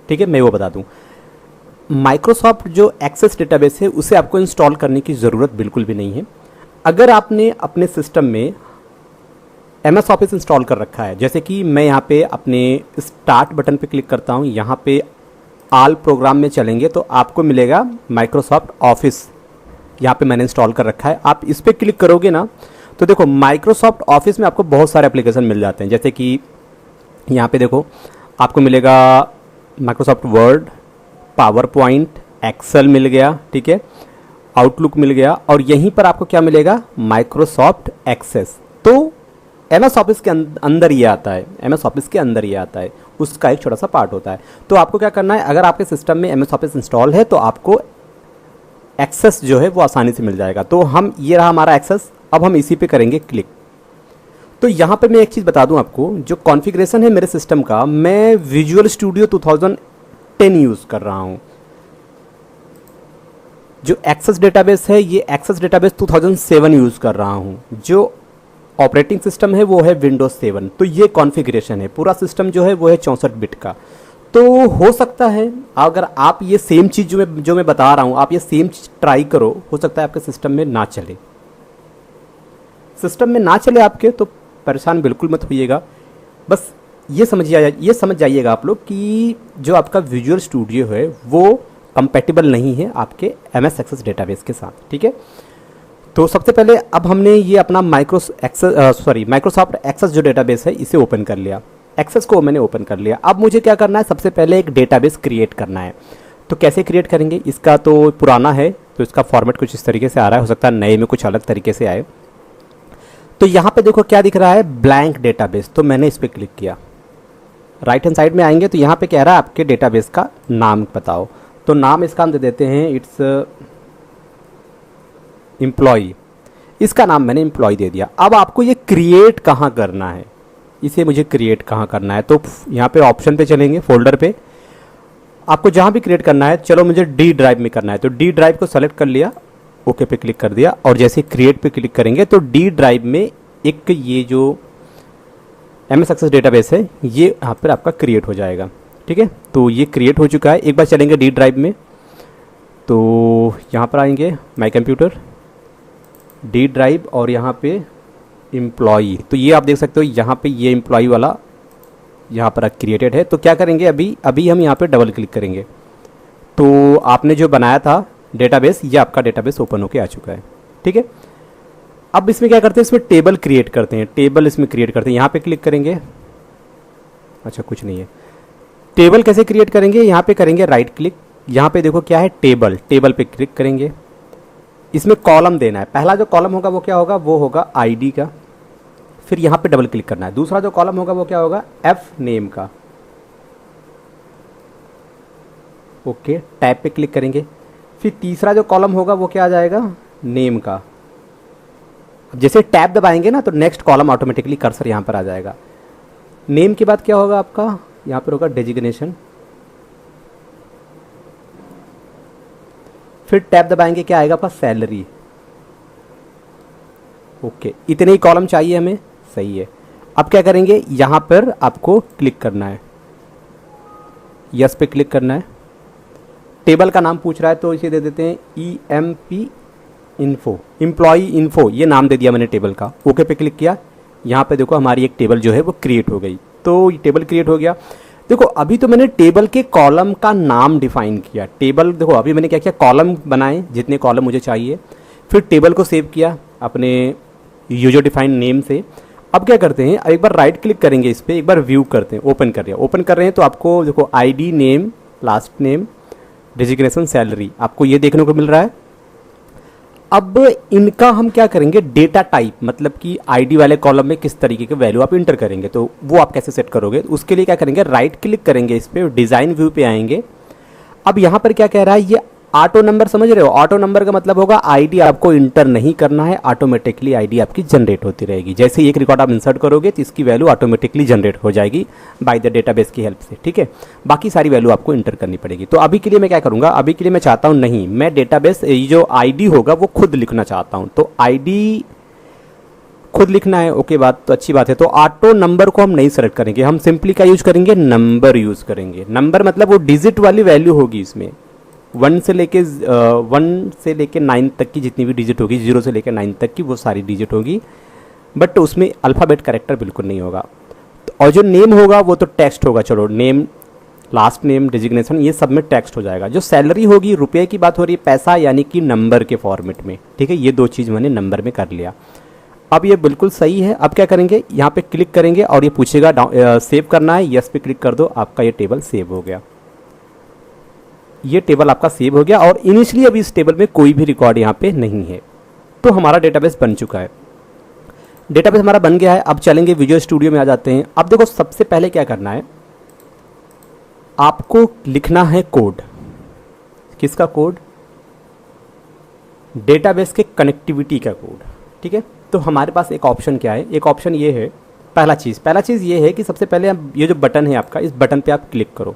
ठीक है, मैं वो बता दूँ। माइक्रोसॉफ्ट जो एक्सेस डेटाबेस है उसे आपको इंस्टॉल करने की ज़रूरत बिल्कुल भी नहीं है। अगर आपने अपने सिस्टम में MS ऑफिस इंस्टॉल कर रखा है, जैसे कि मैं यहाँ पे अपने स्टार्ट बटन पे क्लिक करता हूँ, यहाँ पे ऑल प्रोग्राम में चलेंगे तो आपको मिलेगा माइक्रोसॉफ्ट ऑफिस, यहाँ पे मैंने इंस्टॉल कर रखा है। आप इस पर क्लिक करोगे ना तो देखो माइक्रोसॉफ्ट ऑफिस में आपको बहुत सारे एप्लीकेशन मिल जाते हैं, जैसे कि यहाँ पे देखो आपको मिलेगा Microsoft Word, PowerPoint, Excel मिल गया, ठीक है, आउटलुक मिल गया, और यहीं पर आपको क्या मिलेगा, माइक्रोसॉफ्ट एक्सेस। तो MS ऑफिस के अंदर ये आता है, MS ऑफिस के अंदर ये आता है, उसका एक छोटा सा पार्ट होता है। तो आपको क्या करना है, अगर आपके सिस्टम में MS ऑफिस इंस्टॉल है तो आपको एक्सेस जो है वो आसानी से मिल जाएगा। तो हम ये रहा हमारा एक्सेस, अब हम इसी पे करेंगे क्लिक। तो यहाँ पे मैं एक चीज़ बता दूँ आपको, जो कॉन्फ़िगरेशन है मेरे सिस्टम का, मैं विजुअल स्टूडियो 2010 यूज़ कर रहा हूँ। जो एक्सेस डेटाबेस है ये एक्सेस डेटाबेस 2007 यूज़ कर रहा हूँ। जो ऑपरेटिंग सिस्टम है वो है विंडोज 7। तो ये कॉन्फ़िगरेशन है, पूरा सिस्टम जो है वो है 64 बिट का। तो हो सकता है अगर आप ये सेम चीज़ जो मैं बता रहा हूँ, आप ये सेम चीज़ ट्राई करो, हो सकता है आपके सिस्टम में ना चले। सिस्टम में ना चले आपके तो परेशान बिल्कुल मत होइएगा। बस ये समझ जाइएगा आप लोग कि जो आपका विजुअल स्टूडियो है वो कंपैटिबल नहीं है आपके MS एक्सेस डेटाबेस के साथ, ठीक है। तो सबसे पहले अब हमने ये अपना माइक्रोसॉफ्ट एक्सेस जो डेटाबेस है इसे ओपन कर लिया। एक्सेस को मैंने ओपन कर लिया। अब मुझे क्या करना है, सबसे पहले एक डेटाबेस क्रिएट करना है। तो कैसे क्रिएट करेंगे, इसका तो पुराना है तो इसका फॉर्मेट कुछ इस तरीके से आ रहा है, हो सकता है नए में कुछ अलग तरीके से आए। तो यहाँ पे देखो क्या दिख रहा है, ब्लैंक डेटाबेस। तो मैंने इस पर क्लिक किया। राइट हैंड साइड में आएंगे तो यहाँ पे कह रहा है आपके डेटाबेस का नाम बताओ। तो नाम इसका हम दे देते हैं इट्स एम्प्लॉई। इसका नाम मैंने एम्प्लॉय दे दिया। अब आपको ये क्रिएट कहाँ करना है, इसे मुझे क्रिएट कहाँ करना है, तो यहाँ पे ऑप्शन पे चलेंगे, फोल्डर पे आपको जहाँ भी क्रिएट करना है। चलो मुझे डी ड्राइव में करना है, तो डी ड्राइव को सेलेक्ट कर लिया, ओके पे क्लिक कर दिया। और जैसे क्रिएट पे क्लिक करेंगे तो डी ड्राइव में एक ये जो MS एक्सेस डेटाबेस है ये यहाँ पर आपका क्रिएट हो जाएगा, ठीक है। तो ये क्रिएट हो चुका है। एक बार चलेंगे डी ड्राइव में, तो यहाँ पर आएंगे माई कंप्यूटर, डी ड्राइव और यहाँ पे एम्प्लॉई। तो ये आप देख सकते हो यहाँ पे ये एम्प्लॉई वाला यहाँ पर क्रिएटेड है। तो क्या करेंगे, अभी हम यहाँ पे डबल क्लिक करेंगे तो आपने जो बनाया था डेटाबेस, ये आपका डेटाबेस ओपन होके आ चुका है, ठीक है। अब इसमें क्या करते हैं, इसमें टेबल क्रिएट करते हैं। टेबल इसमें क्रिएट करते हैं, यहाँ पे क्लिक करेंगे। अच्छा कुछ नहीं है। टेबल कैसे क्रिएट करेंगे, यहाँ पे करेंगे राइट क्लिक, यहाँ पे देखो क्या है टेबल, टेबल पे क्लिक करेंगे। इसमें कॉलम देना है। पहला जो कॉलम होगा वो क्या होगा, वो होगा आईडी का। फिर यहाँ पे डबल क्लिक करना है। दूसरा जो कॉलम होगा वो क्या होगा, एफ नेम का। ओके, टैब पे क्लिक करेंगे। फिर तीसरा जो कॉलम होगा वो क्या आ जाएगा, नेम का। अब जैसे टैब दबाएंगे ना तो नेक्स्ट कॉलम ऑटोमेटिकली कर्सर यहाँ पर आ जाएगा। नेम के बाद क्या होगा आपका, यहाँ पर होगा डेजिग्नेशन। फिर टैब दबाएंगे, क्या आएगा आपका, सैलरी। ओके, इतने ही कॉलम चाहिए हमें, सही है। अब क्या करेंगे, यहाँ पर आपको क्लिक करना है, यस पे क्लिक करना है। टेबल का नाम पूछ रहा है तो इसे दे देते हैं EMP इन्फो, एम्प्लॉई इन्फो, ये नाम दे दिया मैंने टेबल का। ओके पे क्लिक किया। यहाँ पे देखो हमारी एक टेबल जो है वो क्रिएट हो गई। तो ये टेबल क्रिएट हो गया। देखो अभी तो मैंने टेबल के कॉलम का नाम डिफाइन किया। टेबल देखो अभी मैंने क्या किया, कॉलम बनाए जितने कॉलम मुझे चाहिए, फिर टेबल को सेव किया अपने यूजर डिफाइन नेम से। अब क्या करते हैं, एक बार राइट क्लिक करेंगे इस पर, एक बार व्यू करते हैं, ओपन कर रहे हैं। ओपन कर रहे हैं तो आपको देखो ID, name, last name, designation, salary, आपको ये देखने को मिल रहा है। अब इनका हम क्या करेंगे, डेटा टाइप, मतलब कि आईडी वाले कॉलम में किस तरीके के वैल्यू आप इंटर करेंगे, तो वो आप कैसे सेट करोगे, उसके लिए क्या करेंगे, राइट क्लिक करेंगे इस पर, डिज़ाइन व्यू पे आएंगे। अब यहाँ पर क्या कह रहा है, ये ऑटो नंबर, समझ रहे हो, ऑटो नंबर का मतलब होगा आईडी आपको इंटर नहीं करना है, ऑटोमेटिकली आईडी आपकी जनरेट होती रहेगी। जैसे ही एक रिकॉर्ड आप इंसर्ट करोगे तो इसकी वैल्यू ऑटोमेटिकली जनरेट हो जाएगी बाय द डेटाबेस की हेल्प से, ठीक है। बाकी सारी वैल्यू आपको इंटर करनी पड़ेगी। तो अभी के लिए मैं क्या करूँगा, अभी के लिए मैं चाहता हूँ नहीं, मैं डेटाबेस जो आईडी होगा वो खुद लिखना चाहता हूँ। तो आईडी खुद लिखना है, ओके, बात तो अच्छी बात है। तो ऑटो नंबर को हम नहीं सेलेक्ट करेंगे, हम सिंपली क्या यूज करेंगे, नंबर यूज करेंगे। नंबर मतलब वो डिजिट वाली वैल्यू होगी इसमें, 1 से लेके 9 तक की जितनी भी डिजिट होगी, 0 से लेके 9 तक की वो सारी डिजिट होगी, बट उसमें अल्फ़ाबेट कैरेक्टर बिल्कुल नहीं होगा। और जो नेम होगा वो तो टेक्स्ट होगा, चलो नेम, लास्ट नेम, डेजिग्नेशन, ये सब में टेक्स्ट हो जाएगा। जो सैलरी होगी, रुपये की बात हो रही है, पैसा यानी कि नंबर के फॉर्मेट में, ठीक है। ये दो चीज़ मैंने नंबर में कर लिया। अब ये बिल्कुल सही है। अब क्या करेंगे, यहाँ पे क्लिक करेंगे और ये पूछेगा सेव करना है, यस पे क्लिक कर दो, आपका ये टेबल सेव हो गया। ये टेबल आपका सेव हो गया और इनिशियली अभी इस टेबल में कोई भी रिकॉर्ड यहाँ पे नहीं है। तो हमारा डेटाबेस बन चुका है, डेटाबेस हमारा बन गया है। अब चलेंगे विजुअल स्टूडियो में आ जाते हैं। अब देखो सबसे पहले क्या करना है, आपको लिखना है कोड। किसका कोड, डेटाबेस के कनेक्टिविटी का कोड, ठीक है। तो तो हमारे पास एक ऑप्शन क्या है, एक ऑप्शन ये है, पहला चीज़ ये है कि सबसे पहले आप ये जो बटन है आपका, इस बटन पे आप क्लिक करो।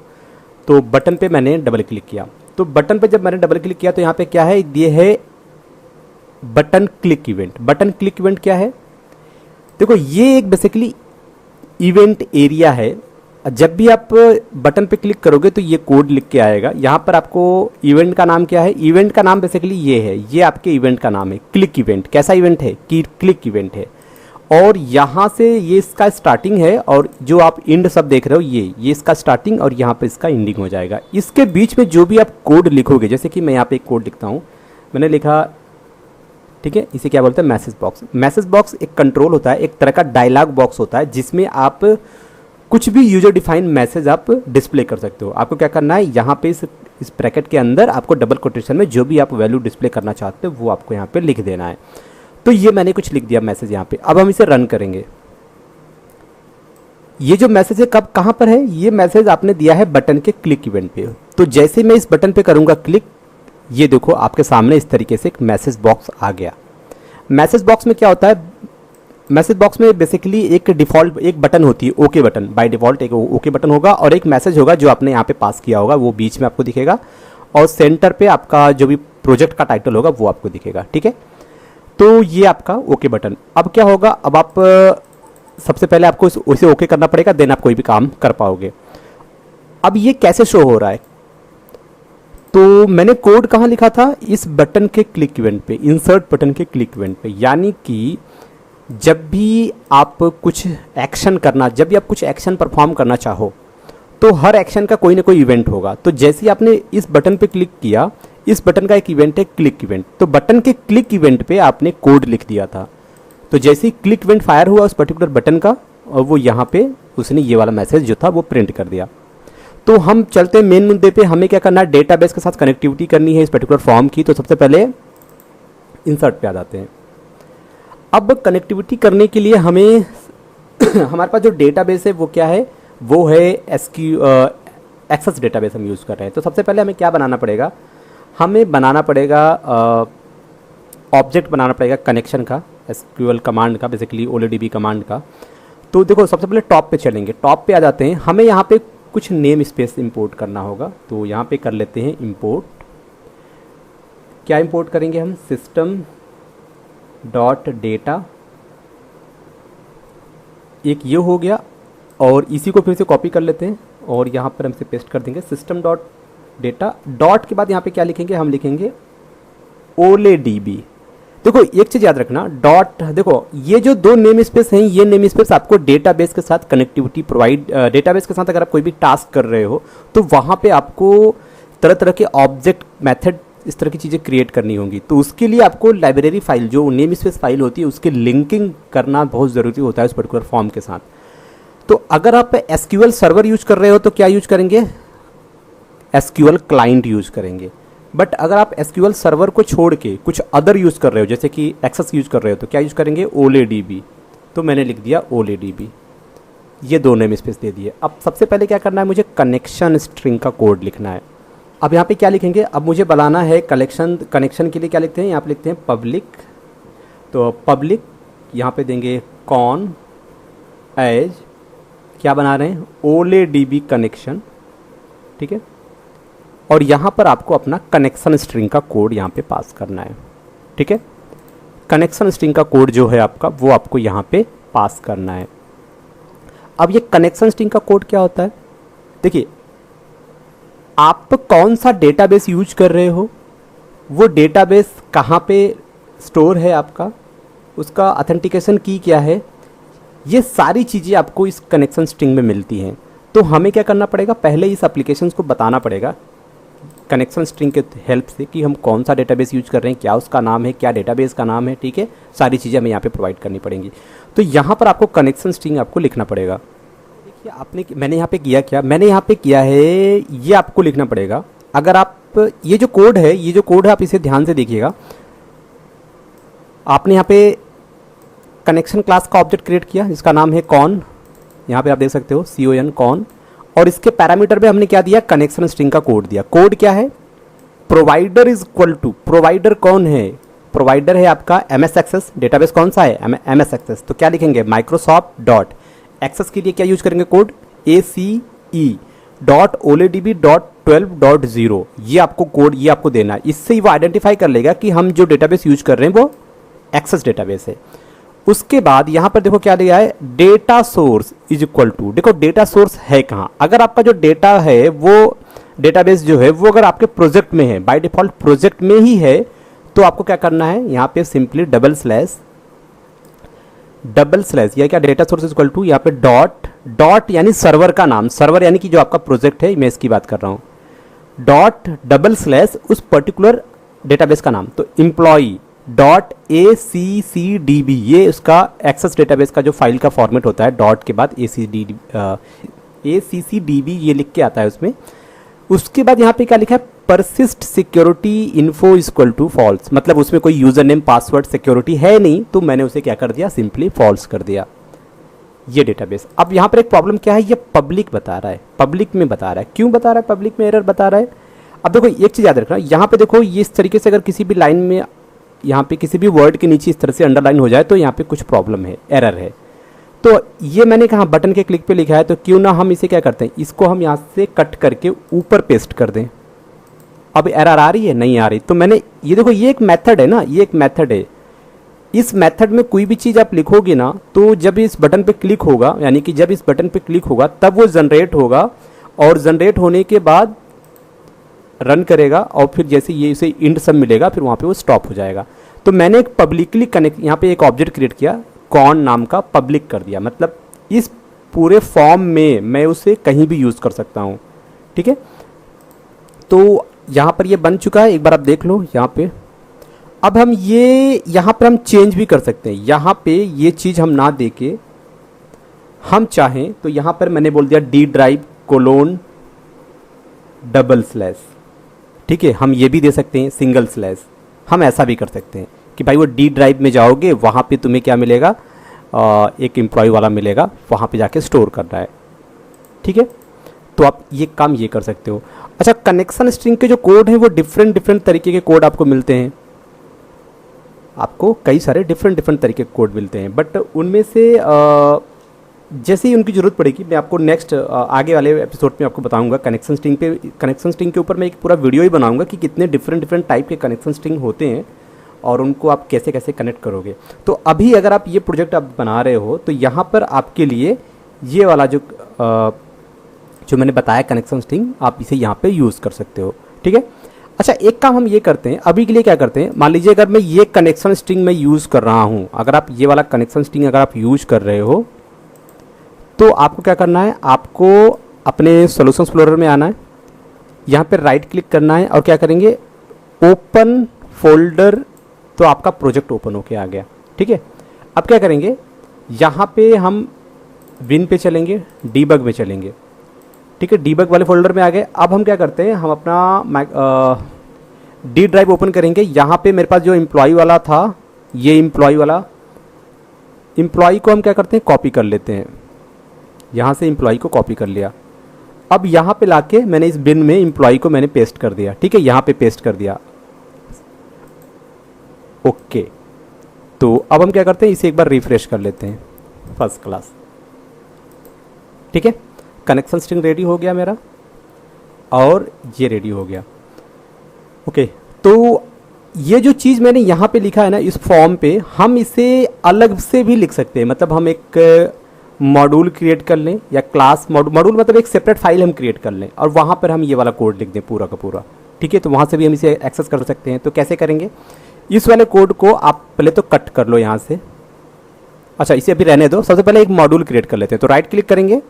तो बटन पे मैंने डबल क्लिक किया, तो बटन पे जब मैंने डबल क्लिक किया तो यहाँ पे क्या है, ये है button click event. Button click event क्या है, देखो ये एक बेसिकली इवेंट एरिया है। जब भी आप बटन पे क्लिक करोगे तो ये कोड लिख के आएगा। यहाँ पर आपको इवेंट का नाम क्या है, इवेंट का नाम बेसिकली ये है, ये आपके इवेंट का नाम है क्लिक इवेंट। कैसा इवेंट है कि क्लिक इवेंट है, और यहाँ से ये इसका स्टार्टिंग है, और जो आप इंड सब देख रहे हो ये इसका स्टार्टिंग, और यहाँ पे इसका एंडिंग हो जाएगा। इसके बीच में जो भी आप कोड लिखोगे, जैसे कि मैं यहाँ पे एक कोड लिखता हूँ, मैंने लिखा, ठीक है, इसे क्या बोलते हैं, मैसेज बॉक्स। मैसेज बॉक्स एक कंट्रोल होता है, एक तरह का डायलॉग बॉक्स होता है, जिसमें आप कुछ भी यूजर डिफाइंड मैसेज आप डिस्प्ले कर सकते हो। आपको क्या करना है, यहाँ पे इस ब्रैकेट के अंदर आपको डबल कोटेशन में जो भी आप वैल्यू डिस्प्ले करना चाहते हो वो आपको यहाँ पे लिख देना है। तो ये मैंने कुछ लिख दिया मैसेज यहाँ पे। अब हम इसे रन करेंगे। ये जो मैसेज है कब कहाँ पर है, ये मैसेज आपने दिया है बटन के क्लिक इवेंट पे। तो जैसे मैं इस बटन पे करूँगा क्लिक, ये देखो आपके सामने इस तरीके से एक मैसेज बॉक्स आ गया। मैसेज बॉक्स में क्या होता है, मैसेज बॉक्स में बेसिकली एक डिफ़ॉल्ट एक बटन होती है, ओके बटन। बाय डिफ़ॉल्ट एक ओके बटन होगा, और एक मैसेज होगा जो आपने यहाँ पे पास किया होगा, वो बीच में आपको दिखेगा, और सेंटर पे आपका जो भी प्रोजेक्ट का टाइटल होगा वो आपको दिखेगा। ठीक है, तो ये आपका ओके बटन। अब क्या होगा, अब आप सबसे पहले आपको उसे ओके करना पड़ेगा, देन आप कोई भी काम कर पाओगे। अब ये कैसे शो हो रहा है, तो मैंने कोड कहाँ लिखा था, इस बटन के क्लिक इवेंट पे, इंसर्ट बटन के क्लिक इवेंट पे। यानी कि जब भी आप कुछ एक्शन परफॉर्म करना चाहो, तो हर एक्शन का कोई ना कोई इवेंट होगा। तो जैसे ही आपने इस बटन पे क्लिक किया, इस बटन का एक इवेंट है क्लिक इवेंट, तो बटन के क्लिक इवेंट पे आपने कोड लिख दिया था। तो जैसे ही क्लिक इवेंट फायर हुआ उस पर्टिकुलर बटन का, और वो यहाँ पे उसने ये वाला मैसेज जो था वो प्रिंट कर दिया। तो हम चलते हैं मेन मुद्दे पे। हमें क्या करना है, डेटाबेस के साथ कनेक्टिविटी करनी है इस पर्टिकुलर फॉर्म की। तो सबसे पहले इंसर्ट पे आ जाते हैं। अब कनेक्टिविटी करने के लिए हमें हमारे पास जो डेटाबेस है वो क्या है, वो है एक्सेस डेटाबेस हम यूज़ कर रहे हैं। तो सबसे पहले हमें क्या बनाना पड़ेगा, हमें बनाना पड़ेगा ऑब्जेक्ट बनाना पड़ेगा कनेक्शन का, एसक्यूएल कमांड का, बेसिकली ओलेडीबी कमांड का। तो देखो सबसे पहले टॉप पे चलेंगे, टॉप पे आ जाते हैं। हमें यहाँ पे कुछ नेम स्पेस इंपोर्ट करना होगा, तो यहाँ पे कर लेते हैं इंपोर्ट। क्या इंपोर्ट करेंगे हम, सिस्टम डॉट डेटा, एक ये हो गया, और इसी को फिर से कॉपी कर लेते हैं और यहाँ पर हम इसे पेस्ट कर देंगे, सिस्टम डॉट डेटा। डॉट के बाद यहाँ पे क्या लिखेंगे, हम लिखेंगे ओलेडीबी। देखो एक चीज़ याद रखना, डॉट, देखो ये जो दो नेम स्पेस हैं, ये नेम स्पेस आपको डेटाबेस के साथ कनेक्टिविटी प्रोवाइड, डेटाबेस के साथ अगर आप कोई भी टास्क कर रहे हो तो वहाँ पे आपको तरह तरह के ऑब्जेक्ट, मेथड, इस तरह की चीज़ें क्रिएट करनी होंगी। तो उसके लिए आपको लाइब्रेरी फाइल, जो नेम स्पेस फाइल होती है, उसकी लिंकिंग करना बहुत ज़रूरी होता है उस पर्टिकुलर फॉर्म के साथ। तो अगर आप एसक्यूएल सर्वर यूज कर रहे हो तो क्या यूज करेंगे, एसक्यूएल क्लाइंट यूज करेंगे। बट अगर आप एसक्यूएल सर्वर को छोड़ के कुछ अदर यूज कर रहे हो, जैसे कि एक्सेस यूज कर रहे हो, तो क्या यूज करेंगे, ओलेडीबी। तो मैंने लिख दिया ओलेडीबी, ये दो नेम स्पेस दे दिए। अब सबसे पहले क्या करना है, मुझे कनेक्शन स्ट्रिंग का कोड लिखना है। अब यहाँ पे क्या लिखेंगे, अब मुझे बनाना है कनेक्शन के लिए क्या लिखते हैं, यहाँ पे लिखते हैं पब्लिक। तो पब्लिक यहाँ पे देंगे कॉन एज, क्या बना रहे हैं, ओलेडीबी कनेक्शन। ठीक है, और यहाँ पर आपको अपना कनेक्शन स्ट्रिंग का कोड यहाँ पे पास करना है। ठीक है, कनेक्शन स्ट्रिंग का कोड जो है आपका, वो आपको यहाँ पे पास करना है। अब ये कनेक्शन स्ट्रिंग का कोड क्या होता है, देखिए आप कौन सा डेटाबेस यूज कर रहे हो, वो डेटाबेस कहाँ पे स्टोर है आपका, उसका ऑथेंटिकेशन की क्या है, ये सारी चीज़ें आपको इस कनेक्शन स्ट्रिंग में मिलती हैं। तो हमें क्या करना पड़ेगा, पहले इस एप्लीकेशन को बताना पड़ेगा कनेक्शन स्ट्रिंग के हेल्प से कि हम कौन सा डेटाबेस यूज कर रहे हैं, क्या उसका नाम है, क्या डेटाबेस का नाम है। ठीक है, सारी चीज़ें हमें यहाँ पे प्रोवाइड करनी पड़ेंगी। तो यहाँ पर आपको कनेक्शन स्ट्रिंग आपको लिखना पड़ेगा। देखिए मैंने यहाँ पे किया क्या, मैंने यहाँ पे किया है, ये आपको लिखना पड़ेगा। अगर आप ये जो कोड है आप इसे ध्यान से देखिएगा। आपने यहाँ पे कनेक्शन क्लास का ऑब्जेक्ट क्रिएट किया जिसका नाम है कॉन, यहाँ पे आप देख सकते हो CON कॉन, और इसके पैरामीटर पे हमने क्या दिया, कनेक्शन स्ट्रिंग का कोड दिया। कोड क्या है, provider is equal to, provider कौन है, प्रोवाइडर है आपका MS एक्सेस, डेटाबेस कौन सा है MS एक्सेस, तो क्या लिखेंगे माइक्रोसॉफ्ट डॉट एक्सेस के लिए क्या यूज करेंगे कोड ACE.OLEDB.12.0, ये आपको कोड ये आपको देना है। इससे ही वो आइडेंटिफाई कर लेगा कि हम जो डेटाबेस यूज कर रहे हैं वो एक्सेस डेटाबेस है। उसके बाद यहाँ पर देखो क्या दिया है, data source is equal to, देखो डेटा सोर्स है कहाँ, अगर आपका जो डेटा है वो डेटाबेस जो है वो अगर आपके प्रोजेक्ट में है, बाय डिफॉल्ट प्रोजेक्ट में ही है, तो आपको क्या करना है यहाँ पे सिंपली डबल स्लैश या क्या data source is equal to यहाँ पे डॉट यानी सर्वर का नाम, सर्वर यानी कि जो आपका प्रोजेक्ट है मैं इसकी बात कर रहा हूँ, डॉट डबल स्लैश उस पर्टिकुलर डेटाबेस का नाम, तो एम्प्लॉई डॉट ACCDB, ये उसका एक्सेस डेटाबेस का जो फाइल का फॉर्मेट होता है, डॉट के बाद ACCDB ये लिख के आता है उसमें। उसके बाद यहाँ पे क्या लिखा है, persist security info equal to false, मतलब उसमें कोई यूजर नेम पासवर्ड सिक्योरिटी है नहीं, तो मैंने उसे क्या कर दिया, सिंपली फॉल्स कर दिया ये डेटाबेस। अब यहाँ पर एक प्रॉब्लम क्या है, ये पब्लिक बता रहा है, पब्लिक में बता रहा है, क्यों बता रहा है, पब्लिक में एरर बता रहा है। अब देखो एक चीज़ याद रखना, यहाँ पे देखो ये इस तरीके से अगर किसी भी लाइन में यहाँ पे किसी भी वर्ड के नीचे इस तरह से अंडरलाइन हो जाए तो यहाँ पे कुछ प्रॉब्लम है, एरर है। तो ये मैंने कहा बटन के क्लिक पे लिखा है, तो क्यों ना हम इसे क्या करते हैं, इसको हम यहाँ से कट करके ऊपर पेस्ट कर दें। अब एरर आ रही है, नहीं आ रही, तो मैंने ये देखो ये एक मेथड है ना, ये एक मेथड है। इस मेथड में कोई भी चीज़ आप लिखोगे ना, तो जब इस बटन पे क्लिक होगा, यानी कि जब इस बटन पे क्लिक होगा तब वो जनरेट होगा, और जनरेट होने के बाद रन करेगा, और फिर जैसे ये इसे इंड सब मिलेगा फिर वहाँ पे वो स्टॉप हो जाएगा। तो मैंने एक पब्लिकली कनेक्ट यहाँ पे एक ऑब्जेक्ट क्रिएट किया, कॉन नाम का, पब्लिक कर दिया, मतलब इस पूरे फॉर्म में मैं उसे कहीं भी यूज़ कर सकता हूँ। ठीक है, तो यहाँ पर ये बन चुका है, एक बार आप देख लो यहाँ पे। अब हम ये यहाँ पर हम चेंज भी कर सकते हैं, यहाँ पे ये चीज़ हम ना दे के हम चाहें तो यहाँ पर मैंने बोल दिया D drive colon double slash, ठीक है, हम ये भी दे सकते हैं सिंगल स्लैश, हम ऐसा भी कर सकते हैं कि भाई वो D ड्राइव में जाओगे, वहाँ पे तुम्हें क्या मिलेगा, एक एम्प्लॉय वाला मिलेगा, वहाँ पे जाके स्टोर करना है। ठीक है, तो आप ये काम ये कर सकते हो। अच्छा, कनेक्शन स्ट्रिंग के जो कोड हैं वो डिफरेंट तरीके के कोड आपको मिलते हैं, आपको कई सारे डिफरेंट तरीके के कोड मिलते हैं, बट उनमें से जैसे ही उनकी ज़रूरत पड़ेगी मैं आपको नेक्स्ट आगे वाले एपिसोड में आपको बताऊंगा। कनेक्शन स्ट्रिंग के ऊपर मैं एक पूरा वीडियो ही बनाऊंगा कि कितने डिफरेंट टाइप के कनेक्शन स्ट्रिंग होते हैं और उनको आप कैसे कैसे कनेक्ट करोगे। तो अभी अगर आप ये प्रोजेक्ट आप बना रहे हो तो यहाँ पर आपके लिए ये वाला जो मैंने बताया कनेक्शन स्ट्रिंग, आप इसे यहाँ पर यूज़ कर सकते हो। ठीक है, अच्छा एक काम हम ये करते हैं, अभी के लिए क्या करते हैं, मान लीजिए अगर मैं ये कनेक्शन स्ट्रिंग में यूज़ कर रहा हूँ, अगर आप ये वाला कनेक्शन स्ट्रिंग अगर आप यूज़ कर रहे हो तो आपको क्या करना है, आपको अपने सॉल्यूशन एक्सप्लोरर में आना है, यहाँ पे राइट क्लिक करना है और क्या करेंगे, ओपन फोल्डर, तो आपका प्रोजेक्ट ओपन होके आ गया। ठीक है, अब क्या करेंगे, यहाँ पे हम विन पे चलेंगे, डीबग में चलेंगे। ठीक है, डीबग वाले फोल्डर में आ गए। अब हम क्या करते हैं, हम अपना D ड्राइव ओपन करेंगे। यहाँ पे मेरे पास जो एम्प्लॉय वाला था, ये एम्प्लॉय को हम क्या करते हैं, कॉपी कर लेते हैं, यहाँ से एम्प्लॉय को कॉपी कर लिया। अब यहाँ पे लाके मैंने इस बिन में एम्प्लॉय को मैंने पेस्ट कर दिया। ठीक है, यहाँ पे पेस्ट कर दिया। ओके, तो अब हम क्या करते हैं, इसे एक बार रिफ्रेश कर लेते हैं, फर्स्ट क्लास। ठीक है, कनेक्शन स्ट्रिंग रेडी हो गया मेरा और ये रेडी हो गया। ओके, तो ये जो चीज़ मैंने यहाँ पे लिखा है ना इस फॉर्म पे, हम इसे अलग से भी लिख सकते हैं। मतलब हम एक मॉड्यूल क्रिएट कर लें या क्लास मॉड्यूल मतलब एक सेपरेट फाइल हम क्रिएट कर लें और वहाँ पर हम ये वाला कोड लिख दें पूरा का पूरा। ठीक है, तो वहाँ से भी हम इसे एक्सेस कर सकते हैं। तो कैसे करेंगे, इस वाले कोड को आप पहले तो कट कर लो यहाँ से। अच्छा, इसे अभी रहने दो, सबसे पहले एक मॉड्यूल क्रिएट कर लेते हैं। तो राइट क्लिक करेंगे,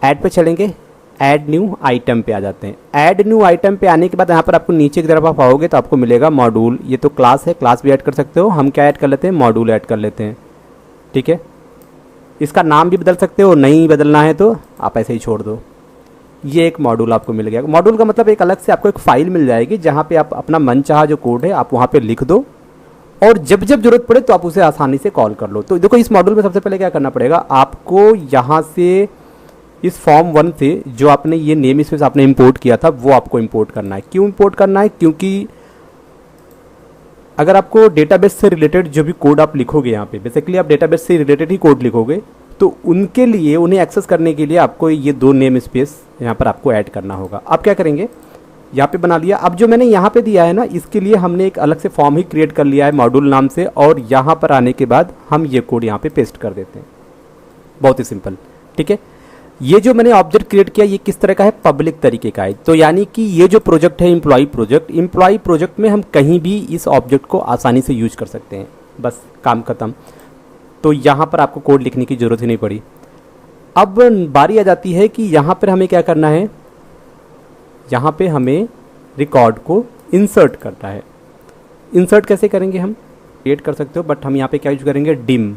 ऐड पे चलेंगे, ऐड न्यू आइटम पे आ जाते हैं। ऐड न्यू आइटम पे आने के बाद यहाँ पर आपको नीचे की तरफ आप आओगे तो आपको मिलेगा मॉड्यूल। ये तो क्लास है, क्लास भी ऐड कर सकते हो। हम क्या ऐड कर लेते हैं, मॉड्यूल ऐड कर लेते हैं। ठीक है, इसका नाम भी बदल सकते हो, नहीं बदलना है तो आप ऐसे ही छोड़ दो। ये एक मॉड्यूल आपको मिल गया। मॉड्यूल का मतलब एक अलग से आपको एक फाइल मिल जाएगी जहाँ पे आप अपना मनचाहा जो कोड है आप वहाँ पे लिख दो और जब जब जरूरत पड़े तो आप उसे आसानी से कॉल कर लो। तो देखो इस मॉड्यूल में सबसे पहले क्या करना पड़ेगा, आपको यहाँ से इस फॉर्म 1 से जो आपने ये नेम स्पेस आपने इंपोर्ट किया था वो आपको इंपोर्ट करना है। क्यों इंपोर्ट करना है, क्योंकि अगर आपको डेटाबेस से रिलेटेड जो भी कोड आप लिखोगे यहाँ पे, बेसिकली आप डेटाबेस से रिलेटेड ही कोड लिखोगे, तो उनके लिए उन्हें एक्सेस करने के लिए आपको ये 2 नेम स्पेस यहाँ पर आपको ऐड करना होगा। आप क्या करेंगे, यहाँ पे बना लिया। अब जो मैंने यहाँ पे दिया है ना, इसके लिए हमने एक अलग से फॉर्म ही क्रिएट कर लिया है मॉड्यूल नाम से, और यहाँ पर आने के बाद हम ये कोड यहाँ पे पेस्ट कर देते हैं। बहुत ही सिंपल, ठीक है। ये जो मैंने ऑब्जेक्ट क्रिएट किया ये किस तरह का है, पब्लिक तरीके का है। तो यानी कि ये जो प्रोजेक्ट है एम्प्लॉय प्रोजेक्ट में हम कहीं भी इस ऑब्जेक्ट को आसानी से यूज कर सकते हैं, बस काम खत्म। तो यहाँ पर आपको कोड लिखने की ज़रूरत ही नहीं पड़ी। अब बारी आ जाती है कि यहाँ पर हमें क्या करना है, यहाँ पे हमें रिकॉर्ड को इंसर्ट करना है। इंसर्ट कैसे करेंगे, हम क्रिएट कर सकते हो, बट हम यहाँ पे क्या यूज करेंगे, डिम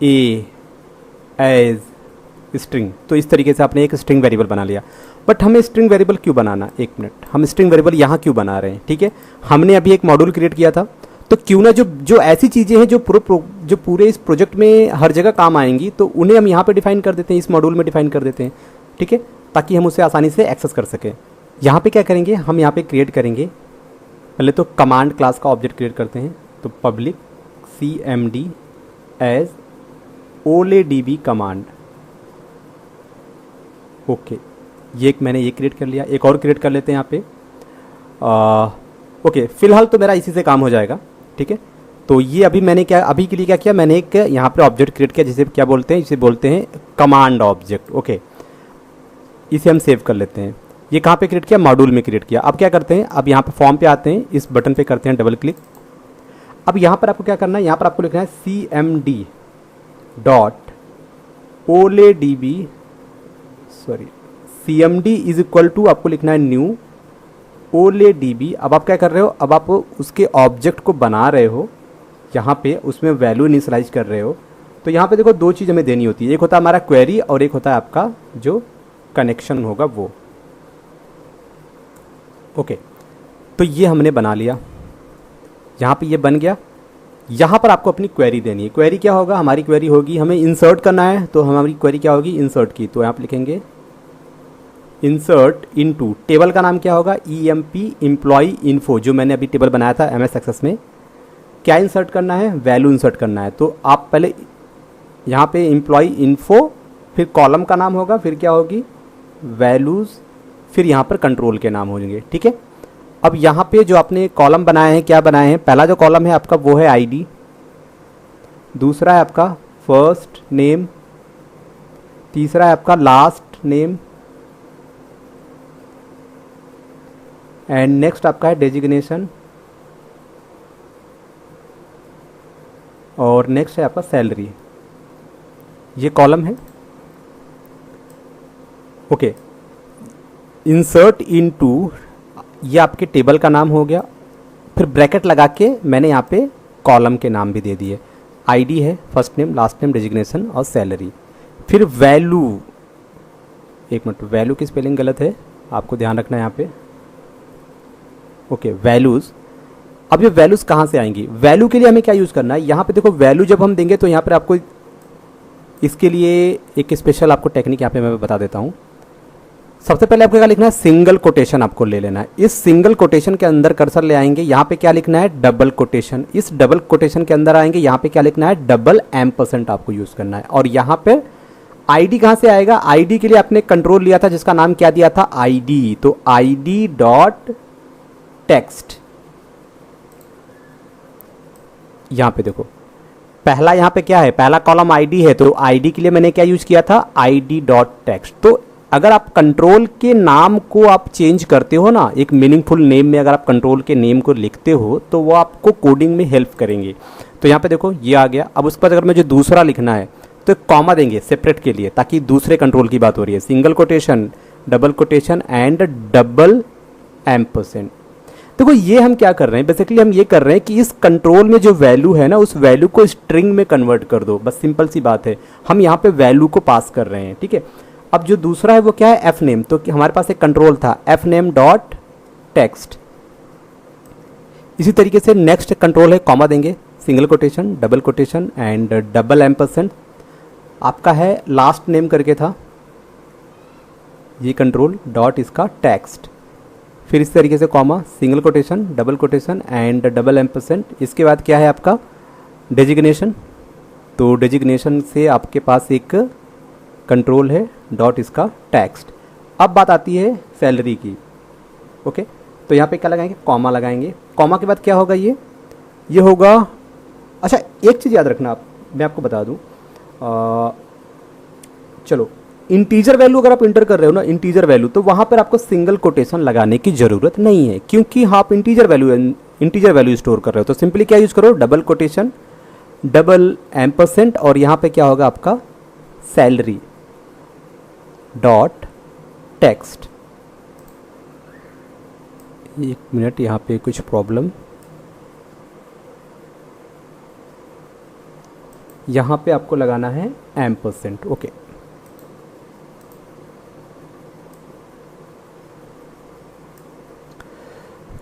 ए एज स्ट्रिंग। तो इस तरीके से आपने एक स्ट्रिंग वेरिएबल बना लिया। बट हमें स्ट्रिंग वेरिएबल क्यों बनाना, एक मिनट, हम स्ट्रिंग वेरिएबल यहाँ क्यों बना रहे हैं, ठीक है। हमने अभी एक मॉड्यूल क्रिएट किया था, तो क्यों ना जो ऐसी चीज़ें हैं जो पूरे इस प्रोजेक्ट में हर जगह काम आएंगी, तो उन्हें हम यहाँ पे डिफाइन कर देते हैं, इस मॉड्यूल में डिफाइन कर देते हैं, ठीक है, ताकि हम उसे आसानी से एक्सेस कर सकें। यहाँ पे क्या करेंगे, हम यहाँ पे क्रिएट करेंगे, पहले तो कमांड क्लास का ऑब्जेक्ट क्रिएट करते हैं। तो public cmd as oledb command, okay, ये मैंने ये क्रिएट कर लिया। एक और क्रिएट कर लेते हैं यहाँ पे, ओके, फिलहाल तो मेरा इसी से काम हो जाएगा, ठीक है। तो ये अभी मैंने अभी के लिए क्या किया, मैंने एक यहाँ पे ऑब्जेक्ट क्रिएट किया, जिसे क्या बोलते हैं, इसे बोलते हैं कमांड ऑब्जेक्ट, ओके। इसे हम सेव कर लेते हैं। ये कहाँ पे क्रिएट किया, मॉड्यूल में क्रिएट किया। अब क्या करते हैं, अब यहाँ पे फॉर्म पे आते हैं, इस बटन पे करते हैं डबल क्लिक। अब यहाँ पर आपको क्या करना है, यहाँ पर आपको लिखना है cmd dot oledb, sorry, cmd is equal to आपको लिखना है न्यू oledb। अब आप क्या कर रहे हो, अब आप उसके ऑब्जेक्ट को बना रहे हो, यहाँ पे उसमें वैल्यू इनिशियलाइज कर रहे हो। तो यहाँ पे देखो 2 चीज़ हमें देनी होती है, एक होता है हमारा क्वेरी और एक होता है आपका जो कनेक्शन होगा वो, ओके। तो ये हमने बना लिया, यहाँ पे ये बन गया। यहाँ पर आपको अपनी क्वेरी देनी है। क्वेरी क्या होगा, हमारी क्वेरी होगी, हमें इंसर्ट करना है, तो हमारी क्वेरी क्या होगी, इंसर्ट की। तो यहाँ पे लिखेंगे इंसर्ट इनटू, टेबल का नाम क्या होगा, emp एम्प्लॉय इन्फो, जो मैंने अभी टेबल बनाया था MS एक्सेस में। क्या इंसर्ट करना है, वैल्यू इंसर्ट करना है। तो आप पहले यहाँ पे एम्प्लॉय इन्फो, फिर कॉलम का नाम होगा, फिर क्या होगी वैल्यूज़, फिर यहाँ पर कंट्रोल के नाम होंगे, ठीक है। अब यहाँ पे जो आपने कॉलम बनाए हैं, क्या बनाए हैं, पहला जो कॉलम है आपका वो है आईडी, दूसरा है आपका फर्स्ट नेम, तीसरा है आपका लास्ट नेम, एंड नेक्स्ट आपका है डेजिग्नेशन, और नेक्स्ट है आपका सैलरी। ये कॉलम है, ओके। इंसर्ट इनटू, ये आपके टेबल का नाम हो गया, फिर ब्रैकेट लगा के मैंने यहाँ पे कॉलम के नाम भी दे दिए, आईडी है, first name, last name, designation और सैलरी। फिर वैल्यू, एक मिनट, वैल्यू की स्पेलिंग गलत है, आपको ध्यान रखना है यहाँ पे, ओके, वैल्यूज़। अब ये वैल्यूज़ कहाँ से आएंगी, वैल्यू के लिए हमें क्या यूज़ करना है, यहाँ पे देखो वैल्यू जब हम देंगे तो यहाँ पर आपको इसके लिए एक स्पेशल आपको टेक्निक यहाँ पे मैं बता देता हूँ। सबसे पहले आपको क्या लिखना है, सिंगल कोटेशन आपको ले लेना है। इस सिंगल कोटेशन के अंदर कर्सर ले आएंगे, यहाँ पे क्या लिखना है, डबल कोटेशन। इस डबल कोटेशन के अंदर आएंगे, यहाँ पे क्या लिखना है, डबल % आपको यूज़ करना है। और यहाँ पे आईडी कहाँ से आएगा, आईडी के लिए आपने कंट्रोल लिया था जिसका नाम क्या दिया था, आईडी। तो आईडी डॉट टेक्स्ट, यहाँ पे देखो पहला यहाँ पे क्या है, पहला कॉलम आईडी है, तो आईडी के लिए मैंने क्या यूज किया था, आईडी डॉट टेक्स्ट। तो अगर आप कंट्रोल के नाम को आप चेंज करते हो ना, एक मीनिंगफुल नेम में अगर आप कंट्रोल के नेम को लिखते हो तो वो आपको कोडिंग में हेल्प करेंगे। तो यहाँ पे देखो ये आ गया। अब उसके बाद अगर मुझे दूसरा लिखना है तो एक कॉमा देंगे सेपरेट के लिए, ताकि दूसरे कंट्रोल की बात हो रही है, single quotation, double quotation and double %। देखो ये हम क्या कर रहे हैं, बेसिकली हम ये कर रहे हैं कि इस कंट्रोल में जो वैल्यू है ना, उस वैल्यू को स्ट्रिंग में कन्वर्ट कर दो, बस सिंपल सी बात है। हम यहाँ पे वैल्यू को पास कर रहे हैं, ठीक है। अब जो दूसरा है वो क्या है, एफ नेम। तो हमारे पास एक कंट्रोल था, एफ नेम डॉट टेक्स्ट। इसी तरीके से नेक्स्ट कंट्रोल है, कॉमा देंगे, single quotation, double quotation and double %। आपका है लास्ट नेम करके था ये कंट्रोल, डॉट इसका टेक्स्ट। फिर इस तरीके से comma, single quotation, double quotation and double ampersand. इसके बाद क्या है आपका डेजिग्नेशन, तो डेजिग्नेशन से आपके पास एक कंट्रोल है, डॉट इसका टेक्स्ट। अब बात आती है सैलरी की। ओके, तो यहाँ पे क्या लगाएंगे, कॉमा लगाएंगे। कॉमा के बाद क्या होगा, ये होगा, अच्छा एक चीज़ याद रखना आप, मैं आपको बता दूँ, चलो इंटीजर वैल्यू अगर आप इंटर कर रहे हो ना, इंटीजर वैल्यू, तो वहाँ पर आपको सिंगल कोटेशन लगाने की ज़रूरत नहीं है, क्योंकि आप इंटीजर वैल्यू स्टोर कर रहे हो। तो सिंपली क्या यूज़ करो, डबल कोटेशन, डबल एम्परसेंट, और यहाँ पे क्या होगा आपका सैलरी डॉट टेक्स्ट। एक मिनट, यहाँ पे कुछ प्रॉब्लम, यहाँ पे आपको लगाना है एम्परसेंट। ओके,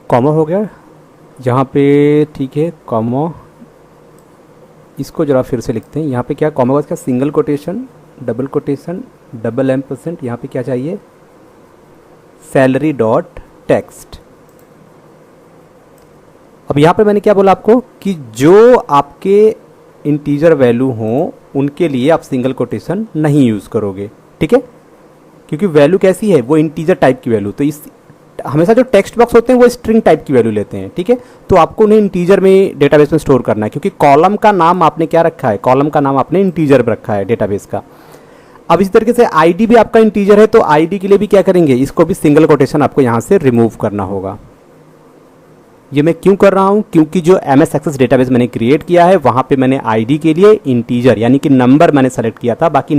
कॉमा हो गया यहाँ पे, ठीक है, कॉमा, इसको जरा फिर से लिखते हैं। यहाँ पे क्या कॉमा का single quotation, double quotation, double ampersand, यहाँ पे क्या चाहिए, सैलरी डॉट टेक्स्ट। अब यहाँ पे मैंने क्या बोला आपको कि जो आपके इंटीजर वैल्यू हों उनके लिए आप सिंगल कोटेशन नहीं यूज़ करोगे, ठीक है, क्योंकि वैल्यू कैसी है, वो इंटीजर टाइप की वैल्यू, तो इस हमेशा जो टेक्स्ट बॉक्स होते हैं वो स्ट्रिंग टाइप की वैल्यू लेते हैं, ठीक है। तो आपको उन्हें इंटीजर में डेटाबेस में स्टोर करना है, क्योंकि कॉलम का नाम आपने क्या रखा है, कॉलम का नाम आपने इंटीजर रखा है डेटाबेस का। अब इस तरीके से आईडी भी आपका इंटीजर है, तो आईडी के लिए भी क्या करेंगे, इसको भी सिंगल कोटेशन आपको यहाँ से रिमूव करना होगा। ये मैं क्यों कर रहा हूँ, क्योंकि जो MS एक्सेस डेटाबेस मैंने क्रिएट किया है वहाँ पे मैंने आईडी के लिए इंटीजर यानी कि नंबर मैंने सेलेक्ट किया था, बाकी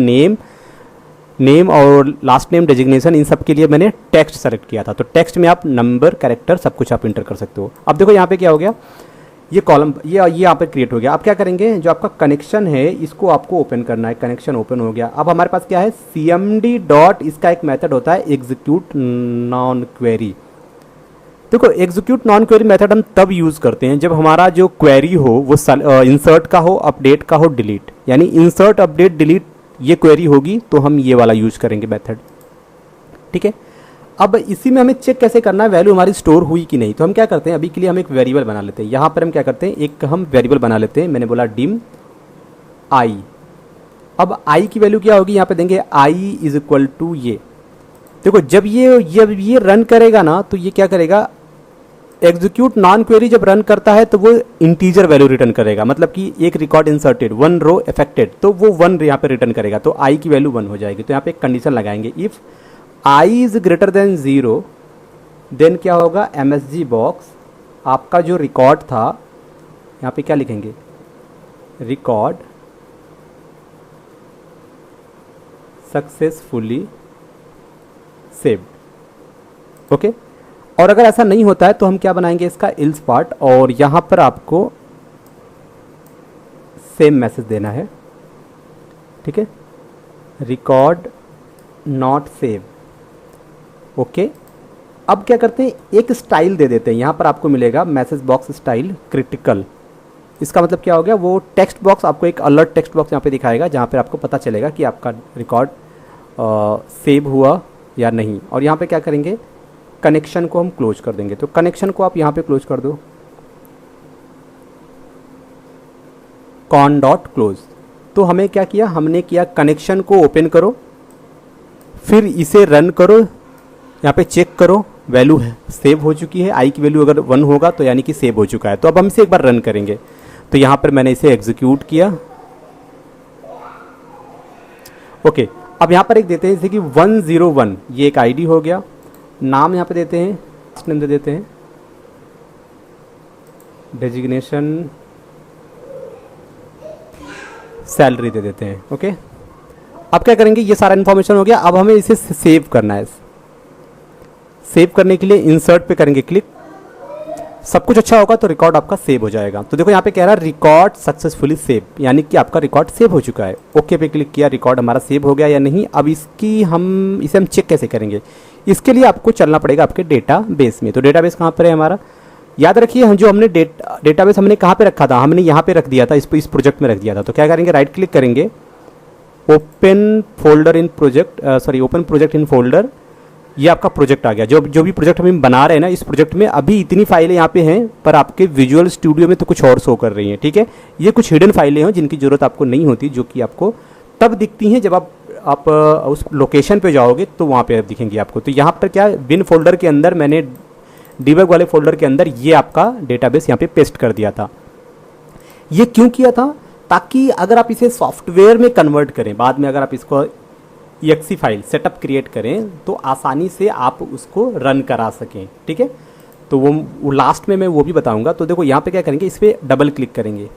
नेम और लास्ट नेम, डेजिग्नेशन, इन सब के लिए मैंने टेक्स्ट सेलेक्ट किया था। तो टेक्स्ट में आप नंबर, कैरेक्टर सब कुछ आप इंटर कर सकते हो। अब देखो यहाँ पे क्या हो गया, ये कॉलम ये यहाँ पे क्रिएट हो गया। अब क्या करेंगे, जो आपका कनेक्शन है इसको आपको ओपन करना है। कनेक्शन ओपन हो गया। अब हमारे पास क्या है, CMD डॉट, इसका एक मेथड होता है एग्जीक्यूट नॉन क्वेरी। देखो एग्जीक्यूट नॉन क्वेरी मेथड हम तब यूज़ करते हैं जब हमारा जो क्वेरी हो वो इंसर्ट का हो, अपडेट का हो, डिलीट, यानी इंसर्ट, अपडेट, डिलीट ये क्वेरी होगी तो हम ये वाला यूज़ करेंगे मेथड, ठीक है। अब इसी में हमें चेक कैसे करना है वैल्यू हमारी स्टोर हुई कि नहीं। तो हम क्या करते हैं, अभी के लिए हम एक वेरिएबल बना लेते हैं। यहाँ पर हम क्या करते हैं, एक हम वेरिएबल बना लेते हैं। मैंने बोला डिम आई। अब आई की वैल्यू क्या होगी, यहाँ पे देंगे आई इज इक्वल टू ये। देखो जब ये रन करेगा ना, तो ये क्या करेगा, एग्जीक्यूट नॉन क्वेरी जब रन करता है तो वो इंटीजर वैल्यू रिटर्न करेगा, मतलब कि एक रिकॉर्ड इंसर्टेड, 1 रो अफेक्टेड, तो वो 1 यहाँ पे रिटर्न करेगा, तो आई की वैल्यू 1 हो जाएगी। तो यहाँ पे एक कंडीशन लगाएंगे, if I is greater than 0 then क्या होगा, MSG बॉक्स आपका जो रिकॉर्ड था, यहाँ पे क्या लिखेंगे, रिकॉर्ड सक्सेसफुली सेव्ड। ओके, और अगर ऐसा नहीं होता है तो हम क्या बनाएंगे, इसका इल्स पार्ट, और यहाँ पर आपको सेम मैसेज देना है, ठीक है, रिकॉर्ड नॉट सेव। ओके, अब क्या करते हैं, एक स्टाइल दे देते हैं। यहाँ पर आपको मिलेगा मैसेज बॉक्स स्टाइल क्रिटिकल। इसका मतलब क्या हो गया, वो टेक्स्ट बॉक्स आपको एक अलर्ट टेक्स्ट बॉक्स यहाँ पे दिखाएगा, जहाँ पे आपको पता चलेगा कि आपका रिकॉर्ड सेव हुआ या नहीं। और यहाँ पे क्या करेंगे, कनेक्शन को हम क्लोज कर देंगे। तो कनेक्शन को आप यहाँ पे क्लोज कर दो, कॉन डॉट क्लोज। तो हमें क्या किया, हमने किया कनेक्शन को ओपन करो, फिर इसे रन करो, यहाँ पे चेक करो वैल्यू है सेव हो चुकी है। आई की वैल्यू अगर 1 होगा तो यानी कि सेव हो चुका है। तो अब हम इसे एक बार रन करेंगे। तो यहाँ पर मैंने इसे एग्जीक्यूट किया। ओके, अब यहाँ पर एक देते हैं जैसे कि 101, ये एक आईडी हो गया। नाम यहाँ पे देते हैं, नेम दे देते हैं, डेजिग्नेशन सैलरी दे देते हैं। ओके, अब क्या करेंगे, ये सारा इन्फॉर्मेशन हो गया। अब हमें इसे सेव करना है। सेव करने के लिए इंसर्ट पे करेंगे क्लिक। सब कुछ अच्छा होगा तो रिकॉर्ड आपका सेव हो जाएगा। तो देखो यहाँ पे कह रहा है रिकॉर्ड सक्सेसफुली सेव, यानी कि आपका रिकॉर्ड सेव हो चुका है। ओके पे क्लिक किया, रिकॉर्ड हमारा सेव हो गया या नहीं। अब इसे हम चेक कैसे करेंगे, इसके लिए आपको चलना पड़ेगा आपके डेटाबेस में। तो डेटाबेस कहाँ पर है हमारा, याद रखिए हम जो हमने डेटाबेस हमने कहाँ पे रखा था, हमने यहाँ पे रख दिया था, इस प्रोजेक्ट में रख दिया था। तो क्या करेंगे, राइट क्लिक करेंगे, open folder in project, open project in folder. ये आपका प्रोजेक्ट आ गया। जो जो भी प्रोजेक्ट हम बना रहे हैं ना, इस प्रोजेक्ट में अभी इतनी फाइलें यहाँ पे हैं, पर आपके विजुअल स्टूडियो में तो कुछ और शो कर रही हैं, ठीक है। ये कुछ हिडन फाइलें हैं जिनकी ज़रूरत आपको नहीं होती, जो कि आपको तब दिखती हैं जब आप उस लोकेशन पे जाओगे तो वहाँ पे दिखेंगी आपको। तो यहाँ पर क्या, बिन फोल्डर के अंदर मैंने डिबग वाले फोल्डर के अंदर ये आपका डेटाबेस यहाँ पे पेस्ट कर दिया था। ये क्यों किया था? ताकि अगर आप इसे सॉफ्टवेयर में कन्वर्ट करें, बाद में अगर आप इसको EXE फाइल सेटअप क्रिएट करें तो आसानी से आप उसको रन करा सकें, ठीक है। तो वो लास्ट में मैं वो भी बताऊंगा। तो देखो यहाँ पे क्या करेंगे, इस पर डबल क्लिक करेंगे,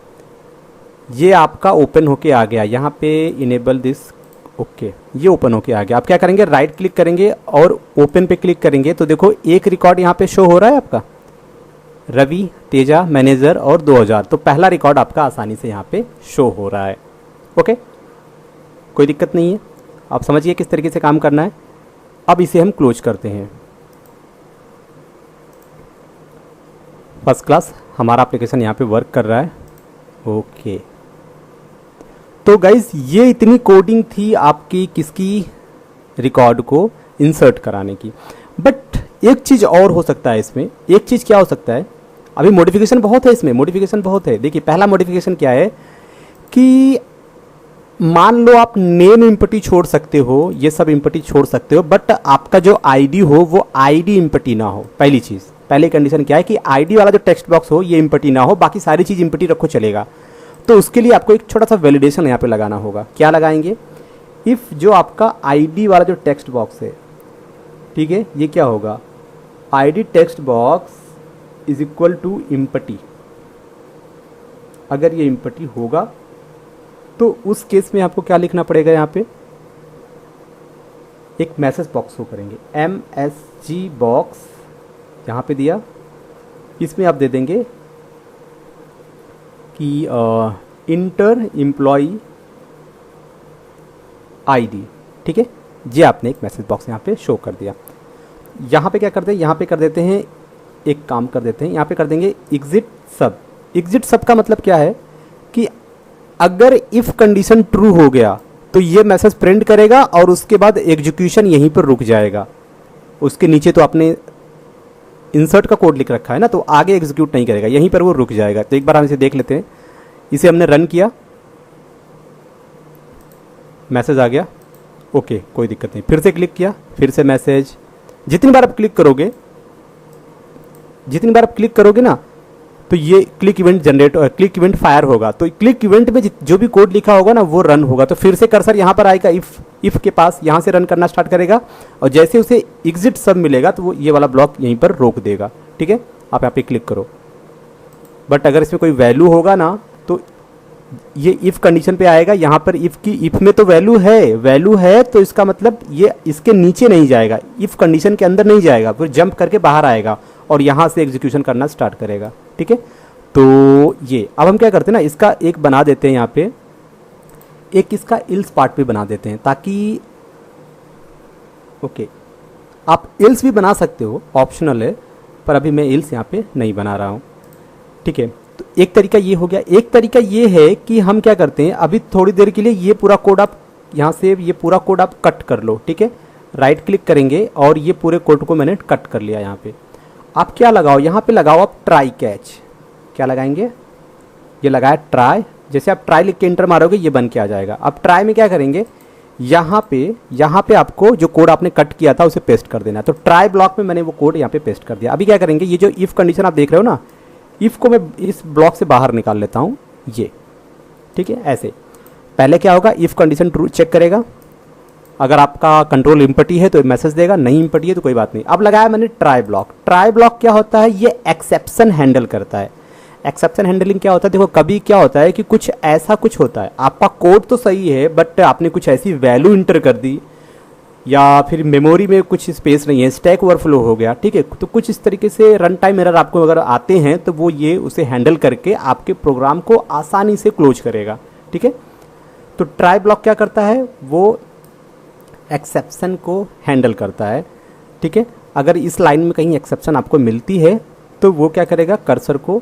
ये आपका ओपन होके आ गया। यहाँ पे इनेबल दिस, ओके, ये ओपन होके आ गया। आप क्या करेंगे, राइट क्लिक करेंगे और ओपन पे क्लिक करेंगे। तो देखो एक रिकॉर्ड यहाँ पे शो हो रहा है आपका, रवि तेजा मैनेजर और 2000। तो पहला रिकॉर्ड आपका आसानी से यहाँ पे शो हो रहा है। ओके, कोई दिक्कत नहीं है, आप समझिए किस तरीके से काम करना है। अब इसे हम क्लोज करते हैं। फर्स्ट क्लास हमारा एप्लीकेशन यहाँ पे वर्क कर रहा है। ओके, तो गाइज ये इतनी कोडिंग थी आपकी किसकी, रिकॉर्ड को इंसर्ट कराने की। बट एक चीज़ और हो सकता है इसमें। एक चीज़ क्या हो सकता है, अभी मॉडिफिकेशन बहुत है इसमें, मॉडिफिकेशन बहुत है। देखिए पहला मॉडिफिकेशन क्या है कि मान लो आप नेम इम्पटी छोड़ सकते हो, ये सब इम्पटी छोड़ सकते हो, बट आपका जो आईडी हो वो आईडी इम्पटी ना हो। पहली चीज़, पहली कंडीशन क्या है कि आईडी वाला जो टेक्स्ट बॉक्स हो ये इम्पटी ना हो, बाकी सारी चीज़ इम्पटी रखो चलेगा। तो उसके लिए आपको एक छोटा सा वैलिडेशन यहाँ पे लगाना होगा। क्या लगाएंगे, इफ़ जो आपका आईडी वाला जो टेक्स्ट बॉक्स है, ठीक है, ये क्या होगा, ID text box is equal to empty. अगर ये इम्पटी होगा तो उस केस में आपको क्या लिखना पड़ेगा, यहाँ पे एक मैसेज बॉक्स हो करेंगे, MSG बॉक्स यहाँ पे दिया, इसमें आप दे देंगे कि इंटर एम्प्लॉई आईडी, ठीक है। ये आपने एक मैसेज बॉक्स यहाँ पे शो कर दिया। यहाँ पे क्या करते हैं, यहाँ पे कर देते हैं, एक काम कर देते हैं, यहाँ पे कर देंगे एग्जिट सब। एग्जिट सब का मतलब क्या है कि अगर इफ़ कंडीशन ट्रू हो गया तो ये मैसेज प्रिंट करेगा और उसके बाद एग्जीक्यूशन यहीं पर रुक जाएगा। उसके नीचे तो आपने इंसर्ट का कोड लिख रखा है ना, तो आगे एग्जीक्यूट नहीं करेगा, यहीं पर वो रुक जाएगा। तो एक बार हम इसे देख लेते हैं। इसे हमने रन किया, मैसेज आ गया, ओके, कोई दिक्कत नहीं। फिर से क्लिक किया, फिर से मैसेज। जितनी बार आप क्लिक करोगे ना, तो ये click event generate, click event fire होगा। तो क्लिक इवेंट में जो भी कोड लिखा होगा ना वो रन होगा। तो फिर से कर्सर यहाँ पर आएगा, इफ़ के पास, यहाँ से रन करना स्टार्ट करेगा और जैसे उसे एग्जिट सब मिलेगा तो वो ये वाला ब्लॉक यहीं पर रोक देगा, ठीक है। आप यहाँ पे क्लिक करो। बट अगर इसमें कोई वैल्यू होगा ना तो ये इफ़ कंडीशन पे आएगा। यहाँ पर इफ़ में तो वैल्यू है तो इसका मतलब ये इसके नीचे नहीं जाएगा, इफ़ कंडीशन के अंदर नहीं जाएगा, फिर जंप करके बाहर आएगा और यहाँ से एग्जीक्यूशन करना स्टार्ट करेगा, ठीक है। तो ये अब हम क्या करते हैं ना, इसका एक बना देते हैं यहाँ पे, एक इसका इल्स पार्ट भी बना देते हैं ताकि, ओके, आप इल्स भी बना सकते हो, ऑप्शनल है, पर अभी मैं इल्स यहाँ पे नहीं बना रहा हूँ, ठीक है। तो एक तरीका ये हो गया। एक तरीका ये है कि हम क्या करते हैं, अभी थोड़ी देर के लिए ये पूरा कोड आप यहाँ से, ये पूरा कोड आप कट कर लो, ठीक है। राइट क्लिक करेंगे और ये पूरे कोड को मैंने कट कर लिया। यहाँ पे आप क्या लगाओ, यहाँ पे लगाओ आप ट्राई कैच। क्या लगाएंगे, ये लगाया ट्राई। जैसे आप ट्राई लिख के इंटर मारोगे ये बन के आ जाएगा। अब ट्राई में क्या करेंगे, यहाँ पे आपको जो कोड आपने कट किया था उसे पेस्ट कर देना है। तो ट्राई ब्लॉक में मैंने वो कोड यहाँ पे पेस्ट कर दिया। अभी क्या करेंगे, ये जो इफ़ कंडीशन आप देख रहे हो ना, इफ़ को मैं इस ब्लॉक से बाहर निकाल लेता हूँ, ये, ठीक है। ऐसे पहले क्या होगा, इफ़ कंडीशन ट्रू चेक करेगा, अगर आपका कंट्रोल इम्पटी है तो मैसेज देगा, नहीं इम्पटी है तो कोई बात नहीं। अब लगाया मैंने ट्राई ब्लॉक। ट्राई ब्लॉक क्या होता है, ये एक्सेप्शन हैंडल करता है। एक्सेप्शन हैंडलिंग क्या होता है, देखो कभी क्या होता है कि कुछ ऐसा कुछ होता है, आपका कोड तो सही है बट आपने कुछ ऐसी वैल्यू इंटर कर दी या फिर मेमोरी में कुछ स्पेस नहीं है, स्टैक ओवरफ्लो हो गया, ठीक है। तो कुछ इस तरीके से रन टाइम एरर आपको अगर आते हैं तो वो ये उसे हैंडल करके आपके प्रोग्राम को आसानी से क्लोज करेगा, ठीक है। तो ट्राई ब्लॉक क्या करता है, वो एक्सेप्शन को हैंडल करता है, ठीक है। अगर इस लाइन में कहीं एक्सेप्शन आपको मिलती है तो वो क्या करेगा, कर्सर को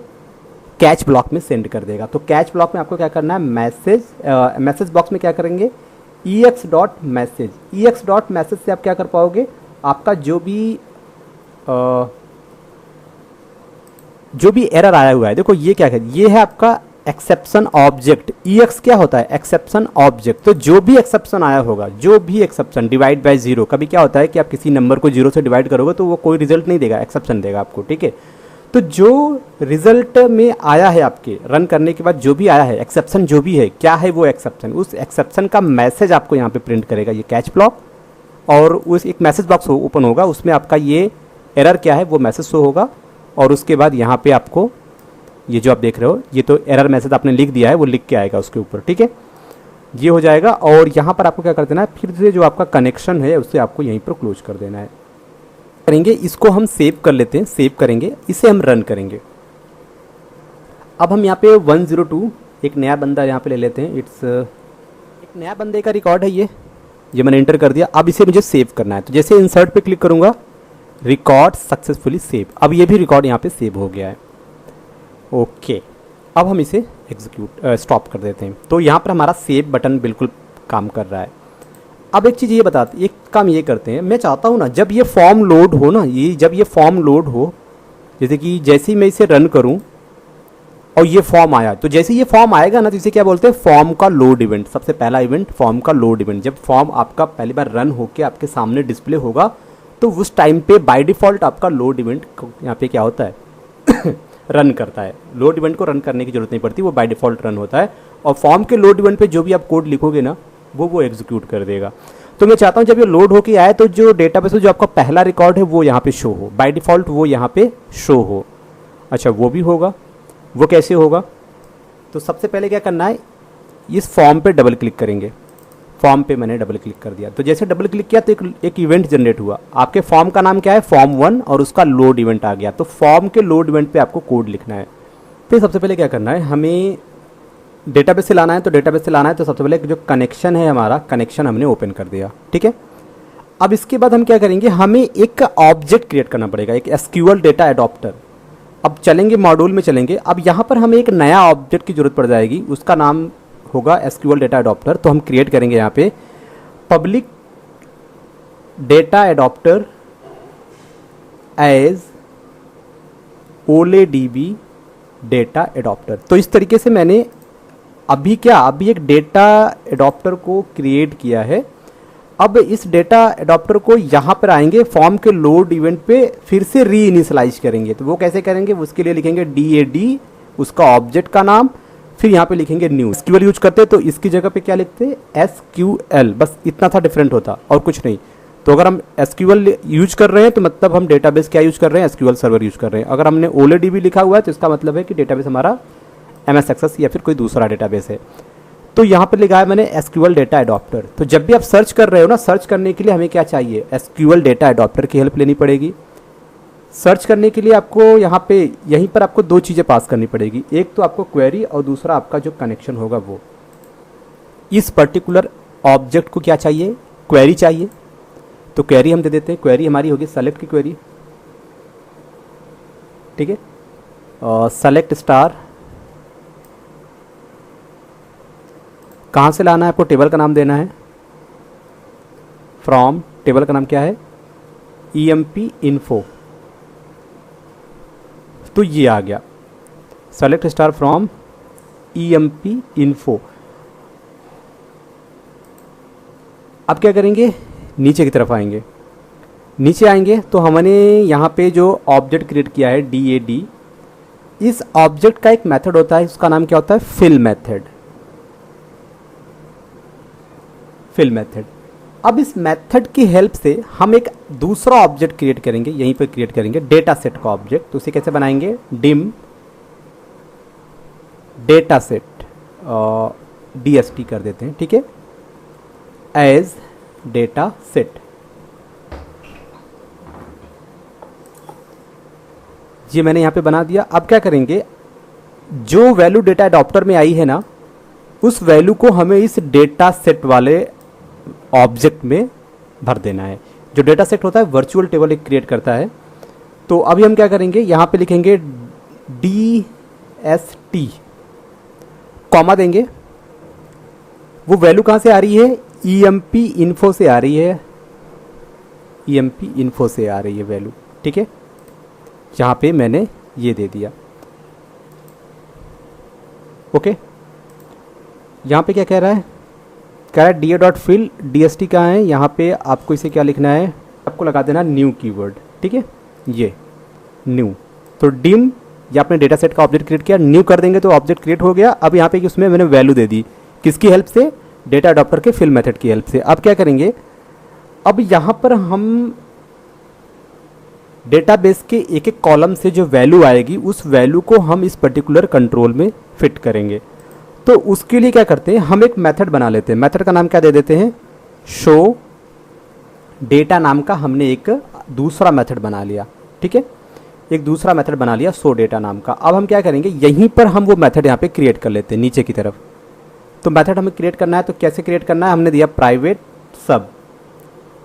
कैच ब्लॉक में सेंड कर देगा। तो कैच ब्लॉक में आपको क्या करना है, मैसेज बॉक्स में क्या करेंगे, ex.message से आप क्या कर पाओगे, आपका जो भी एरर आया हुआ है, देखो ये क्या है, ये है आपका एक्सेप्शन ऑब्जेक्ट। EX क्या होता है, एक्सेप्शन ऑब्जेक्ट। तो जो भी एक्सेप्शन आया होगा, जो भी एक्सेप्शन डिवाइड बाय जीरो, कभी क्या होता है कि आप किसी नंबर को जीरो से डिवाइड करोगे तो वो कोई रिजल्ट नहीं देगा, एक्सेप्शन देगा आपको, ठीक है। तो जो रिजल्ट में आया है आपके रन करने के बाद, जो भी आया है एक्सेप्शन, जो भी है, क्या है वो एक्सेप्शन, उस एक्सेप्शन का मैसेज आपको यहाँ पे प्रिंट करेगा ये कैच ब्लॉक, और उस एक मैसेज बॉक्स ओपन होगा, उसमें आपका ये एरर क्या है वो मैसेज शो होगा, और उसके बाद यहाँ पे आपको ये जो आप देख रहे हो, ये तो एरर मैसेज आपने लिख दिया है, वो लिख के आएगा उसके ऊपर, ठीक है। ये हो जाएगा, और यहाँ पर आपको क्या कर देना है, फिर से जो आपका कनेक्शन है उसे आपको यहीं पर क्लोज कर देना है। करेंगे इसको हम सेव कर लेते हैं, सेव करेंगे, इसे हम रन करेंगे। अब हम यहाँ पे 102 एक नया बंदा यहाँ पे ले लेते हैं। एक नया बंदे का रिकॉर्ड है ये मैंने एंटर कर दिया। अब इसे मुझे सेव करना है, तो जैसे इंसर्ट पे क्लिक करूँगा, रिकॉर्ड सक्सेसफुली सेव। अब ये भी रिकॉर्ड यहाँ पे सेव हो गया है। ओके, अब हम इसे एग्जीक्यूट स्टॉप कर देते हैं। तो यहाँ पर हमारा सेव बटन बिल्कुल काम कर रहा है। अब एक चीज़ ये बताते, एक काम ये करते हैं, मैं चाहता हूँ ना जब ये फॉर्म लोड हो ना, जब ये फॉर्म लोड हो, जैसे कि जैसे ही मैं इसे रन करूँ और ये फॉर्म आया, तो जैसे ये फॉर्म आएगा ना, तो इसे क्या बोलते हैं, फॉर्म का लोड इवेंट। सबसे पहला इवेंट फॉर्म का लोड इवेंट। जब फॉर्म आपका पहली बार रन होकर आपके सामने डिस्प्ले होगा, तो उस टाइम पे बाय डिफ़ॉल्ट आपका लोड इवेंट यहाँ पे क्या होता है रन करता है। लोड इवेंट को रन करने की जरूरत नहीं पड़ती, वो बाय डिफ़ॉल्ट रन होता है, और फॉर्म के लोड इवेंट पे जो भी आप कोड लिखोगे ना, वो एग्जीक्यूट कर देगा। तो मैं चाहता हूँ जब ये लोड होके आए तो जो डेटाबेस में जो आपका पहला रिकॉर्ड है वो यहाँ पे शो हो, बाय डिफ़ॉल्ट वो यहाँ पे शो हो। अच्छा, वो भी होगा, वो कैसे होगा, तो सबसे पहले क्या करना है, इस फॉर्म पे डबल क्लिक करेंगे। फॉर्म पे मैंने डबल क्लिक कर दिया, तो जैसे डबल क्लिक किया तो एक इवेंट जनरेट हुआ। आपके फॉर्म का नाम क्या है, फॉर्म 1, और उसका लोड इवेंट आ गया। तो फॉर्म के लोड इवेंट पे आपको कोड लिखना है। फिर सबसे पहले क्या करना है, हमें डेटाबेस से लाना है, तो डेटाबेस से लाना है तो सबसे पहले जो कनेक्शन है हमारा, कनेक्शन हमने ओपन कर दिया, ठीक है। अब इसके बाद हम क्या करेंगे, हमें एक ऑब्जेक्ट क्रिएट करना पड़ेगा, एक SQL डेटा एडॉप्टर। अब चलेंगे मॉड्यूल में चलेंगे। अब यहाँ पर हमें एक नया ऑब्जेक्ट की जरूरत पड़ जाएगी, उसका नाम होगा SQL डेटा एडॉप्टर। तो हम क्रिएट करेंगे यहाँ पे public data adapter as OLEDB data adapter. तो इस तरीके से मैंने अभी एक डेटा एडॉप्टर को क्रिएट किया है। अब इस डेटा एडॉप्टर को यहाँ पर आएंगे, फॉर्म के लोड इवेंट पे फिर से री इनिशलाइज करेंगे। तो वो कैसे करेंगे, उसके लिए लिखेंगे DAD, उसका ऑब्जेक्ट का नाम, फिर यहाँ पे लिखेंगे न्यू। SQL यूज करते तो इसकी जगह पे क्या लिखते, SQL, बस इतना था डिफरेंट होता और कुछ नहीं। तो अगर हम SQL यूज कर रहे हैं तो मतलब हम डेटाबेस क्या यूज कर रहे हैं, SQL सर्वर यूज कर रहे हैं। अगर हमने OLEDB लिखा हुआ है तो इसका मतलब है कि डेटाबेस हमारा MS एक्सेस या फिर कोई दूसरा डेटाबेस है। तो यहाँ पर लिखा है मैंने SQL डेटा एडॉप्टर। तो जब भी आप सर्च कर रहे हो ना, सर्च करने के लिए हमें क्या चाहिए, SQL डेटा एडॉप्टर की हेल्प लेनी पड़ेगी। सर्च करने के लिए आपको यहाँ पे यहीं पर आपको दो चीज़ें पास करनी पड़ेगी, एक तो आपको क्वेरी और दूसरा आपका जो कनेक्शन होगा वो। इस पर्टिकुलर ऑब्जेक्ट को क्या चाहिए, क्वेरी चाहिए, तो क्वेरी हम दे देते हैं। क्वेरी हमारी होगी सेलेक्ट की क्वेरी, ठीक है, सेलेक्ट स्टार। कहाँ से लाना है आपको, टेबल का नाम देना है, फ्रॉम, टेबल का नाम क्या है, EMP इन्फो। तो ये आ गया select star from EMP info. अब क्या करेंगे, नीचे की तरफ आएंगे। नीचे आएंगे तो हमने यहाँ पे जो ऑब्जेक्ट क्रिएट किया है DAD, इस ऑब्जेक्ट का एक मेथड होता है, उसका नाम क्या होता है, फिल मेथड। Fill method. अब इस मेथड की हेल्प से हम एक दूसरा ऑब्जेक्ट क्रिएट करेंगे, यहीं पर क्रिएट करेंगे डेटा सेट का ऑब्जेक्ट। तो उसे कैसे बनाएंगे, डिम डेटा सेट, DST कर देते हैं, ठीक है, एज डेटा सेट। ये मैंने यहाँ पे बना दिया। अब क्या करेंगे, जो वैल्यू डेटा एडॉप्टर में आई है ना, उस वैल्यू को हमें इस डेटा सेट वाले ऑब्जेक्ट में भर देना है। जो डेटा सेट होता है वर्चुअल टेबल एक क्रिएट करता है। तो अभी हम क्या करेंगे, यहाँ पे लिखेंगे DST, कॉमा देंगे। वो वैल्यू कहाँ से आ रही है, EMP इन्फो से आ रही है। EMP इन्फो से आ रही है वैल्यू, ठीक है। यहाँ पे मैंने ये दे दिया, ओके। यहाँ पे क्या कह रहा है, कह रहा है DA डॉट फिल, DST कहाँ है, यहाँ पे आपको इसे क्या लिखना है, आपको लगा देना न्यू कीवर्ड, ठीक है, ये न्यू। तो डिम, ये आपने डेटा सेट का ऑब्जेक्ट क्रिएट किया, न्यू कर देंगे तो ऑब्जेक्ट क्रिएट हो गया। अब यहाँ पे उसमें मैंने वैल्यू दे दी, किसकी हेल्प से, डेटा अडॉप्टर के फिल मेथड की हेल्प से। अब क्या करेंगे, अब यहाँ पर हम डेटाबेस के एक एक कॉलम से जो वैल्यू आएगी उस वैल्यू को हम इस पर्टिकुलर कंट्रोल में फिट करेंगे। तो उसके लिए क्या करते हैं, हम एक मेथड बना लेते हैं। मेथड का नाम क्या दे देते हैं, शो डेटा नाम का हमने एक दूसरा मेथड बना लिया, ठीक है, एक दूसरा मेथड बना लिया शो डेटा नाम का। अब हम क्या करेंगे, यहीं पर हम वो मेथड यहाँ पे क्रिएट कर लेते हैं नीचे की तरफ। तो मेथड हमें क्रिएट करना है, तो कैसे क्रिएट करना है, हमने दिया प्राइवेट सब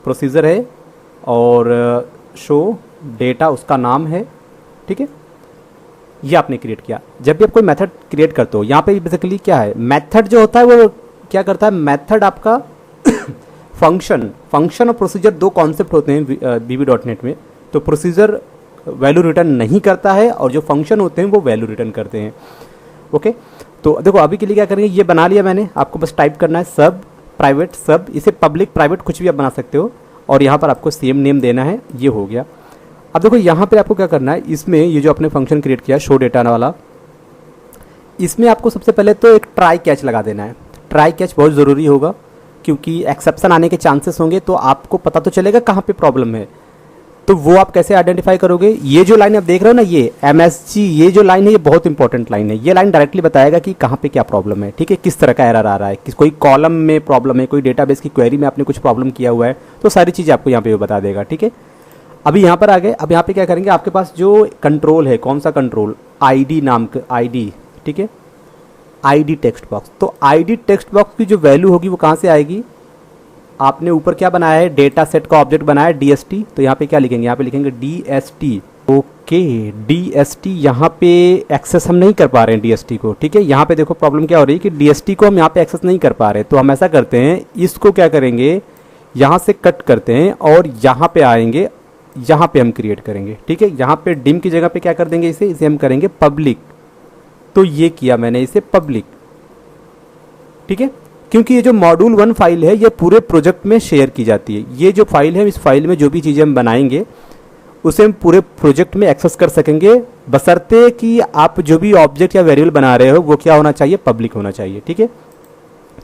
प्रोसीजर है और शो डेटा उसका नाम है, ठीक है, ये आपने क्रिएट किया। जब भी आप कोई मेथड क्रिएट करते हो, यहाँ पे बेसिकली क्या है, मेथड जो होता है वो क्या करता है, मेथड आपका फंक्शन और प्रोसीजर दो कॉन्सेप्ट होते हैं VB.NET में। तो प्रोसीजर वैल्यू रिटर्न नहीं करता है और जो फंक्शन होते हैं वो वैल्यू रिटर्न करते हैं, ओके। तो देखो अभी के लिए क्या करेंगे, ये बना लिया मैंने, आपको बस टाइप करना है सब प्राइवेट सब, इसे पब्लिक प्राइवेट कुछ भी आप बना सकते हो और यहाँ पर आपको सेम नेम देना है, ये हो गया। अब देखो यहाँ पे आपको क्या करना है, इसमें ये जो आपने फंक्शन क्रिएट किया शो डेटा वाला, इसमें आपको सबसे पहले तो एक ट्राई कैच लगा देना है। ट्राई कैच बहुत ज़रूरी होगा क्योंकि एक्सेप्शन आने के चांसेस होंगे, तो आपको पता तो चलेगा कहाँ पे प्रॉब्लम है। तो वो आप कैसे आइडेंटिफाई करोगे, ये जो लाइन आप देख रहे हो ना, ये MSG, ये जो लाइन है ये बहुत इंपॉर्टेंट लाइन है। ये लाइन डायरेक्टली बताएगा कि कहाँ पे क्या प्रॉब्लम है, ठीक है, किस तरह का एरर आ रहा है, कोई कॉलम में प्रॉब्लम है, कोई डेटाबेस की क्वेरी में आपने कुछ प्रॉब्लम किया हुआ है, तो सारी चीज़ें आपको यहाँ पे वो बता देगा, ठीक है। अभी यहाँ पर आ गए, अब यहाँ पे क्या करेंगे, आपके पास जो कंट्रोल है, कौन सा कंट्रोल, ID नाम का ID, ठीक है, ID टेक्स्ट बॉक्स। तो ID टेक्स्ट बॉक्स की जो वैल्यू होगी वो कहाँ से आएगी, आपने ऊपर क्या बनाया है, डेटा सेट का ऑब्जेक्ट बनाया है DST, तो यहाँ पे क्या लिखेंगे, यहाँ पे लिखेंगे DST, ओके DST। यहाँ पे एक्सेस हम नहीं कर पा रहे हैं DST को, ठीक है। यहाँ पे देखो प्रॉब्लम क्या हो रही है कि DST को हम यहाँ पे एक्सेस नहीं कर पा रहे, तो हम ऐसा करते हैं, इसको क्या करेंगे, यहाँ से कट करते हैं और यहाँ पे आएंगे, यहाँ पे हम क्रिएट करेंगे, ठीक है। यहाँ पे डिम की जगह पे क्या कर देंगे, इसे हम करेंगे पब्लिक। तो ये किया मैंने इसे पब्लिक, ठीक है, क्योंकि ये जो मॉड्यूल 1 फाइल है ये पूरे प्रोजेक्ट में शेयर की जाती है। ये जो फाइल है, इस फाइल में जो भी चीज़ें हम बनाएंगे उसे हम पूरे प्रोजेक्ट में एक्सेस कर सकेंगे, बशर्ते कि आप जो भी ऑब्जेक्ट या वेरिएबल बना रहे हो वो क्या होना चाहिए, पब्लिक होना चाहिए, ठीक है।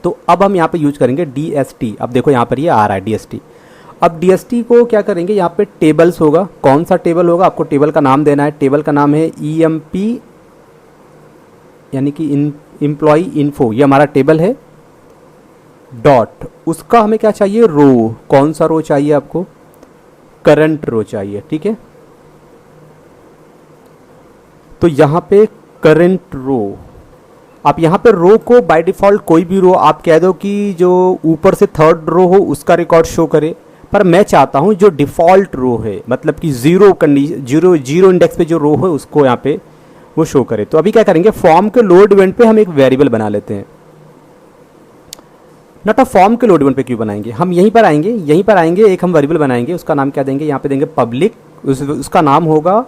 तो अब हम यहाँ पे यूज करेंगे DST। अब देखो यहाँ पर ये आ रहा है DST। अब DST को क्या करेंगे, यहाँ पे टेबल्स होगा, कौन सा टेबल होगा, आपको टेबल का नाम देना है। टेबल का नाम है EMP यानी कि एम्प्लॉय इन्फो, ये हमारा टेबल है, डॉट उसका हमें क्या चाहिए, रो, कौन सा रो चाहिए आपको, करंट रो चाहिए, ठीक है। तो यहाँ पे करंट रो, आप यहाँ पे रो को बाय डिफॉल्ट कोई भी रो आप कह दो कि जो ऊपर से थर्ड रो हो उसका रिकॉर्ड शो करे, पर मैं चाहता हूँ जो डिफ़ॉल्ट रो है, मतलब कि जीरो इंडेक्स पे जो रो है उसको यहाँ पे वो शो करे। तो अभी क्या करेंगे, फॉर्म के लोड इवेंट पे हम एक वेरिएबल बना लेते हैं। नॉट अ फॉर्म के लोड इवेंट पे क्यों बनाएंगे, हम यहीं पर आएंगे एक हम वेरिएबल बनाएंगे, उसका नाम क्या देंगे, यहाँ पे देंगे पब्लिक, उसका नाम होगा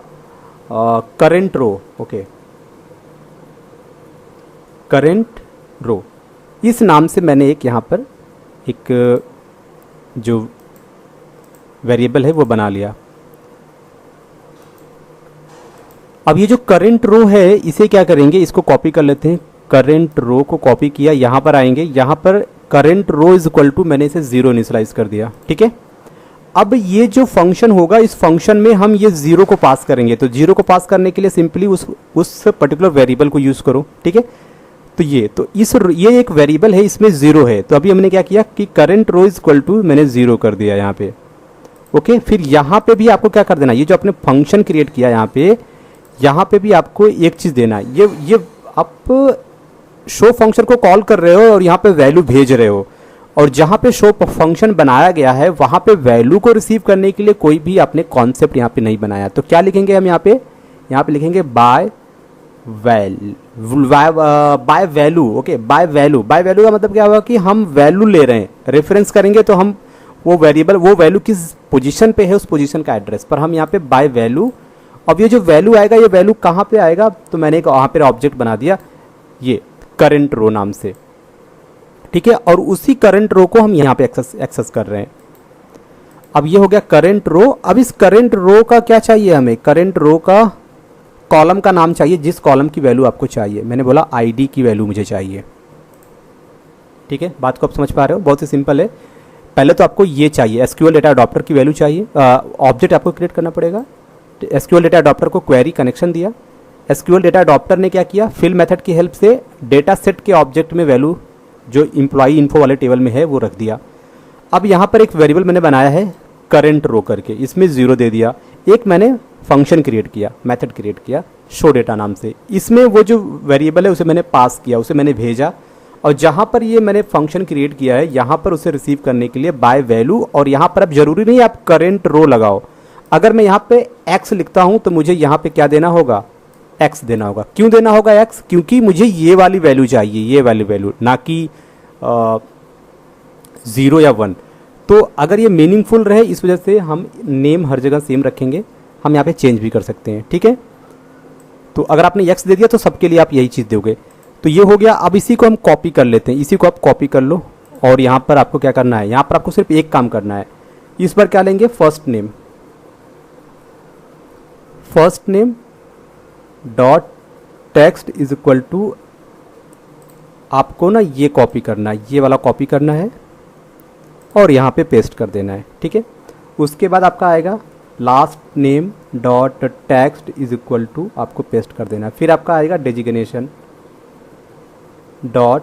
करेंट रो, ओके, करेंट रो। इस नाम से मैंने एक यहाँ पर एक जो वेरिएबल है वो बना लिया। अब ये जो करेंट रो है इसे क्या करेंगे, इसको कॉपी कर लेते हैं। करेंट रो को कॉपी किया, यहाँ पर आएंगे, यहाँ पर current row is equal to मैंने इसे 0 इनिशियलाइज कर दिया, ठीक है। अब ये जो फंक्शन होगा, इस फंक्शन में हम ये 0 को पास करेंगे। तो 0 को पास करने के लिए सिंपली उस पर्टिकुलर वेरिएबल को यूज़ करो, ठीक है। तो ये एक वेरिएबल है, इसमें 0 है। तो अभी हमने क्या किया कि current row is equal to मैंने 0 कर दिया यहाँ पे, ओके। फिर यहाँ पे भी आपको क्या कर देना, ये जो आपने फंक्शन क्रिएट किया यहाँ पे भी आपको एक चीज़ देना है। ये आप शो फंक्शन को कॉल कर रहे हो और यहाँ पे वैल्यू भेज रहे हो, और जहाँ पे शो फंक्शन बनाया गया है वहाँ पे वैल्यू को रिसीव करने के लिए कोई भी आपने कॉन्सेप्ट यहाँ पे नहीं बनाया। तो क्या लिखेंगे हम यहाँ पे लिखेंगे by value, okay. By value का मतलब क्या होगा कि हम वैल्यू ले रहे हैं, रेफरेंस करेंगे तो हम वो वेरिएबल वो वैल्यू किस पोजीशन पे है, उस पोजीशन का एड्रेस पर हम यहाँ पे बाय वैल्यू। अब ये जो वैल्यू आएगा ये वैल्यू कहाँ पे आएगा, तो मैंने एक वहाँ पे ऑब्जेक्ट बना दिया ये करंट रो नाम से, ठीक है। और उसी करंट रो को हम यहाँ पे एक्सेस कर रहे हैं। अब ये हो गया करंट रो। अब इस करंट रो का क्या चाहिए हमें, करंट रो का कॉलम का नाम चाहिए, जिस कॉलम की वैल्यू आपको चाहिए। मैंने बोला आईडी की वैल्यू मुझे चाहिए, ठीक है। बात को आप समझ पा रहे हो, बहुत ही सिंपल है। पहले तो आपको ये चाहिए, एसक्यूएल डेटा अडॉप्टर की वैल्यू चाहिए, ऑब्जेक्ट आपको क्रिएट करना पड़ेगा। एसक्यूएल डेटा अडॉप्टर को क्वेरी कनेक्शन दिया। एसक्यूएल डेटा अडॉप्टर ने क्या किया, फिल मेथड की हेल्प से डेटा सेट के ऑब्जेक्ट में वैल्यू जो इम्प्लॉई इन्फो वाले टेबल में है वो रख दिया। अब यहाँ पर एक वेरिएबल मैंने बनाया है करंट रो करके, इसमें 0 दे दिया। एक मैंने फंक्शन क्रिएट किया, मेथड क्रिएट किया शो डेटा नाम से। इसमें वो जो वेरिएबल है उसे मैंने पास किया, उसे मैंने भेजा। और जहाँ पर ये मैंने फंक्शन क्रिएट किया है यहाँ पर उसे रिसीव करने के लिए बाय वैल्यू, और यहाँ पर अब जरूरी नहीं आप करंट रो लगाओ। अगर मैं यहाँ पे x लिखता हूँ तो मुझे यहाँ पे क्या देना होगा, x देना होगा। क्यों देना होगा x, क्योंकि मुझे ये वाली वैल्यू चाहिए, ये वाली वैल्यू, ना कि 0 या 1। तो अगर ये मीनिंगफुल रहे इस वजह से हम नेम हर जगह सेम रखेंगे, हम यहाँ पे चेंज भी कर सकते हैं, ठीक है। तो अगर आपने x दे दिया तो सबके लिए आप यही चीज़ दोगे। तो ये हो गया। अब इसी को हम कॉपी कर लेते हैं, इसी को आप कॉपी कर लो। और यहाँ पर आपको क्या करना है, यहाँ पर आपको सिर्फ एक काम करना है। इस पर क्या लेंगे, first name dot text is equal to, आपको ना ये कॉपी करना है, ये वाला कॉपी करना है और यहाँ पे पेस्ट कर देना है, ठीक है। उसके बाद आपका आएगा last name dot text is equal to, आपको पेस्ट कर देना है। फिर आपका आएगा designation dot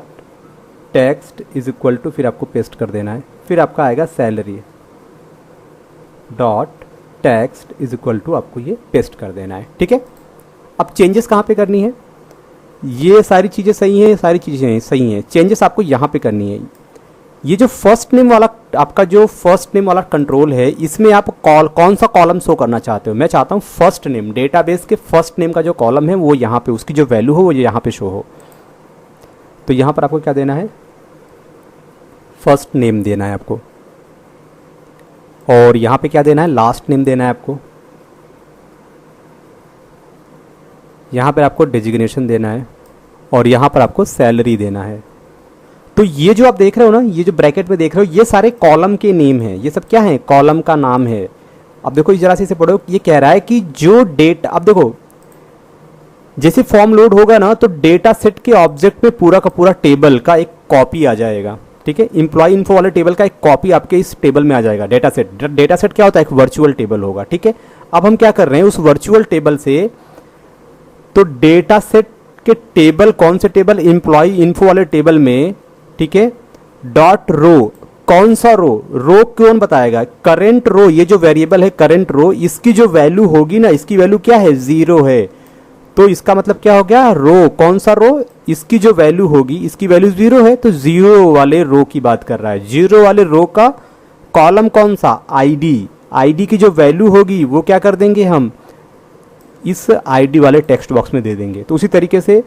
text is equal to, फिर आपको पेस्ट कर देना है। फिर आपका आएगा salary dot text is equal to, आपको ये पेस्ट कर देना है, ठीक है। अब चेंजेस कहाँ पे करनी है, ये सारी चीज़ें सही हैं, सारी चीज़ें सही हैं, चेंजेस आपको यहाँ पे करनी है। ये जो फर्स्ट नेम वाला आपका जो फर्स्ट नेम वाला कंट्रोल है, इसमें आप कौन सा कॉलम शो करना चाहते हो। मैं चाहता हूँ फर्स्ट नेम, डेटाबेस के फर्स्ट नेम का जो कॉलम है वो यहाँ पे, उसकी जो वैल्यू हो वो यहाँ पे शो हो। तो यहाँ पर आपको क्या देना है, फर्स्ट नेम देना है आपको। और यहाँ पे क्या देना है, लास्ट नेम देना है आपको। यहाँ पर आपको डेजिग्नेशन देना है और यहाँ पर आपको सैलरी देना है। तो ये जो आप देख रहे हो ना, ये जो ब्रैकेट में देख रहे हो, ये सारे कॉलम के नेम हैं। ये सब क्या है, कॉलम का नाम है। अब देखो जरा से इसे पढ़ो, ये कह रहा है कि जो डेट, अब देखो जैसे फॉर्म लोड होगा ना तो डेटा सेट के ऑब्जेक्ट में पूरा का पूरा टेबल का एक कॉपी आ जाएगा, ठीक है। इंप्लॉय इन्फो वाले टेबल का एक कॉपी आपके इस टेबल में आ जाएगा। डेटा सेट क्या होता है, एक वर्चुअल टेबल होगा, ठीक है। अब हम क्या कर रहे हैं, उस वर्चुअल टेबल से, तो डेटा सेट के टेबल, कौन से टेबल, इंप्लॉय इन्फो वाले टेबल में, ठीक है, डॉट रो, कौन सा रो कौन बताएगा, करंट रो। ये जो वेरिएबल है करंट रो, इसकी जो वैल्यू होगी ना, इसकी वैल्यू क्या है, 0 है। तो इसका मतलब क्या हो गया, रो, कौन सा रो, इसकी जो वैल्यू होगी, इसकी वैल्यू 0 है, तो 0 वाले रो की बात कर रहा है। 0 वाले रो का कॉलम कौन सा, आईडी की जो वैल्यू होगी वो क्या कर देंगे हम, इस आईडी वाले टेक्स्ट बॉक्स में दे देंगे। तो उसी तरीके से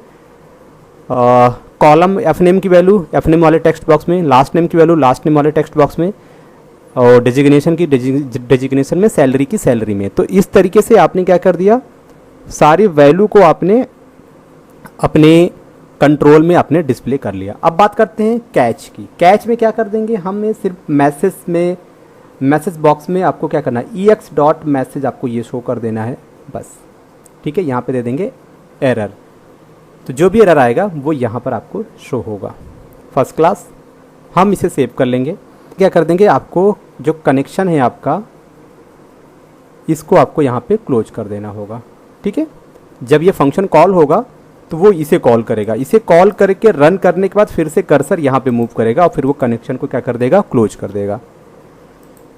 कॉलम एफ नेम की वैल्यू एफ नेम वाले टेक्स्ट बॉक्स में, लास्ट नेम की वैल्यू लास्ट नेम वाले टेक्स्ट बॉक्स में, और डेजिग्नेशन की डेजिग्नेशन में, सैलरी की सैलरी में। तो इस तरीके से आपने क्या कर दिया, सारी वैल्यू को आपने अपने कंट्रोल में आपने डिस्प्ले कर लिया। अब बात करते हैं कैच की। कैच में क्या कर देंगे, हमें सिर्फ मैसेज बॉक्स में आपको क्या करना है, ex.message आपको ये शो कर देना है बस, ठीक है। यहाँ पे दे देंगे एरर, तो जो भी एरर आएगा वो यहाँ पर आपको शो होगा। First class. हम इसे सेव कर लेंगे। क्या कर देंगे, आपको जो कनेक्शन है आपका, इसको आपको यहाँ पे क्लोज कर देना होगा, ठीक है। जब ये फंक्शन कॉल होगा तो वो इसे कॉल करेगा, इसे कॉल करके रन करने के बाद फिर से कर्सर यहाँ पे मूव करेगा और फिर वो कनेक्शन को क्या कर देगा, क्लोज कर देगा।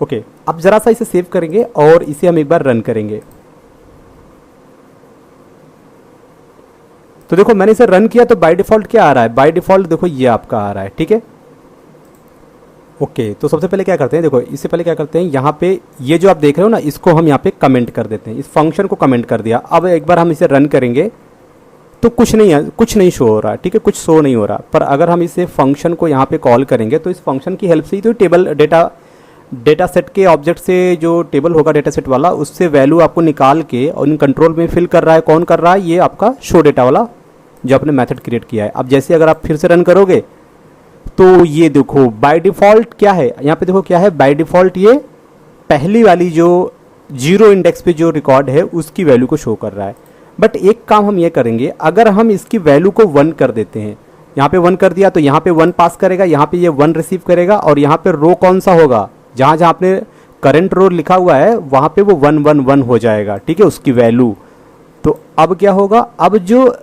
ओके, अब ज़रा सा इसे सेव करेंगे और इसे हम एक बार रन करेंगे। तो देखो मैंने इसे रन किया तो बाय डिफ़ॉल्ट क्या आ रहा है, बाय डिफ़ॉल्ट देखो ये आपका आ रहा है, ठीक है। ओके, तो सबसे पहले क्या करते हैं, देखो इससे पहले क्या करते हैं, यहाँ पे ये जो आप देख रहे हो ना, इसको हम यहाँ पे कमेंट कर देते हैं। इस फंक्शन को कमेंट कर दिया। अब एक बार हम इसे रन करेंगे तो कुछ नहीं शो हो रहा, ठीक है, कुछ शो नहीं हो रहा। पर अगर हम इसे फंक्शन को यहाँ पे कॉल करेंगे तो इस फंक्शन की हेल्प से ही तो डेटा सेट के ऑब्जेक्ट से जो टेबल होगा डेटा सेट वाला, उससे वैल्यू आपको निकाल के और इन कंट्रोल में फिल कर रहा है, कौन कर रहा है, ये आपका शो डेटा वाला जो आपने मेथड क्रिएट किया है। अब जैसे अगर आप फिर से रन करोगे तो ये देखो बाय डिफ़ॉल्ट क्या है, यहाँ पे देखो क्या है, बाय डिफ़ॉल्ट ये पहली वाली जो 0 इंडेक्स पे जो रिकॉर्ड है उसकी वैल्यू को शो कर रहा है। बट एक काम हम ये करेंगे, अगर हम इसकी वैल्यू को 1 कर देते हैं, यहाँ पे 1 कर दिया तो यहाँ पे 1 पास करेगा, यहाँ पे ये 1 रिसीव करेगा, और यहाँ पे रो कौन सा होगा, जहाँ जहाँ आपने करंट रो लिखा हुआ है वहाँ पे वो 1 1 1 हो जाएगा, ठीक है, उसकी वैल्यू। तो अब क्या होगा, अब जो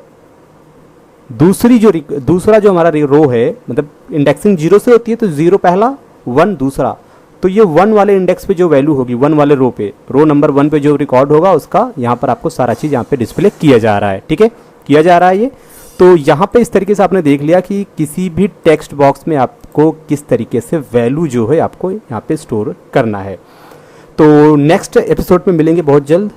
दूसरा जो हमारा रो है, मतलब इंडेक्सिंग 0 से होती है तो 0 पहला 1 दूसरा, तो ये 1 वाले इंडेक्स पे जो वैल्यू होगी 1 वाले रो पे, रो नंबर 1 पे जो रिकॉर्ड होगा उसका यहाँ पर आपको सारा चीज़ यहाँ पे डिस्प्ले किया जा रहा है, ठीक है, किया जा रहा है ये। तो यहाँ पे इस तरीके से आपने देख लिया कि किसी भी टेक्स्ट बॉक्स में आपको किस तरीके से वैल्यू जो है आपको यहाँ पे स्टोर करना है। तो नेक्स्ट एपिसोड में मिलेंगे बहुत जल्द।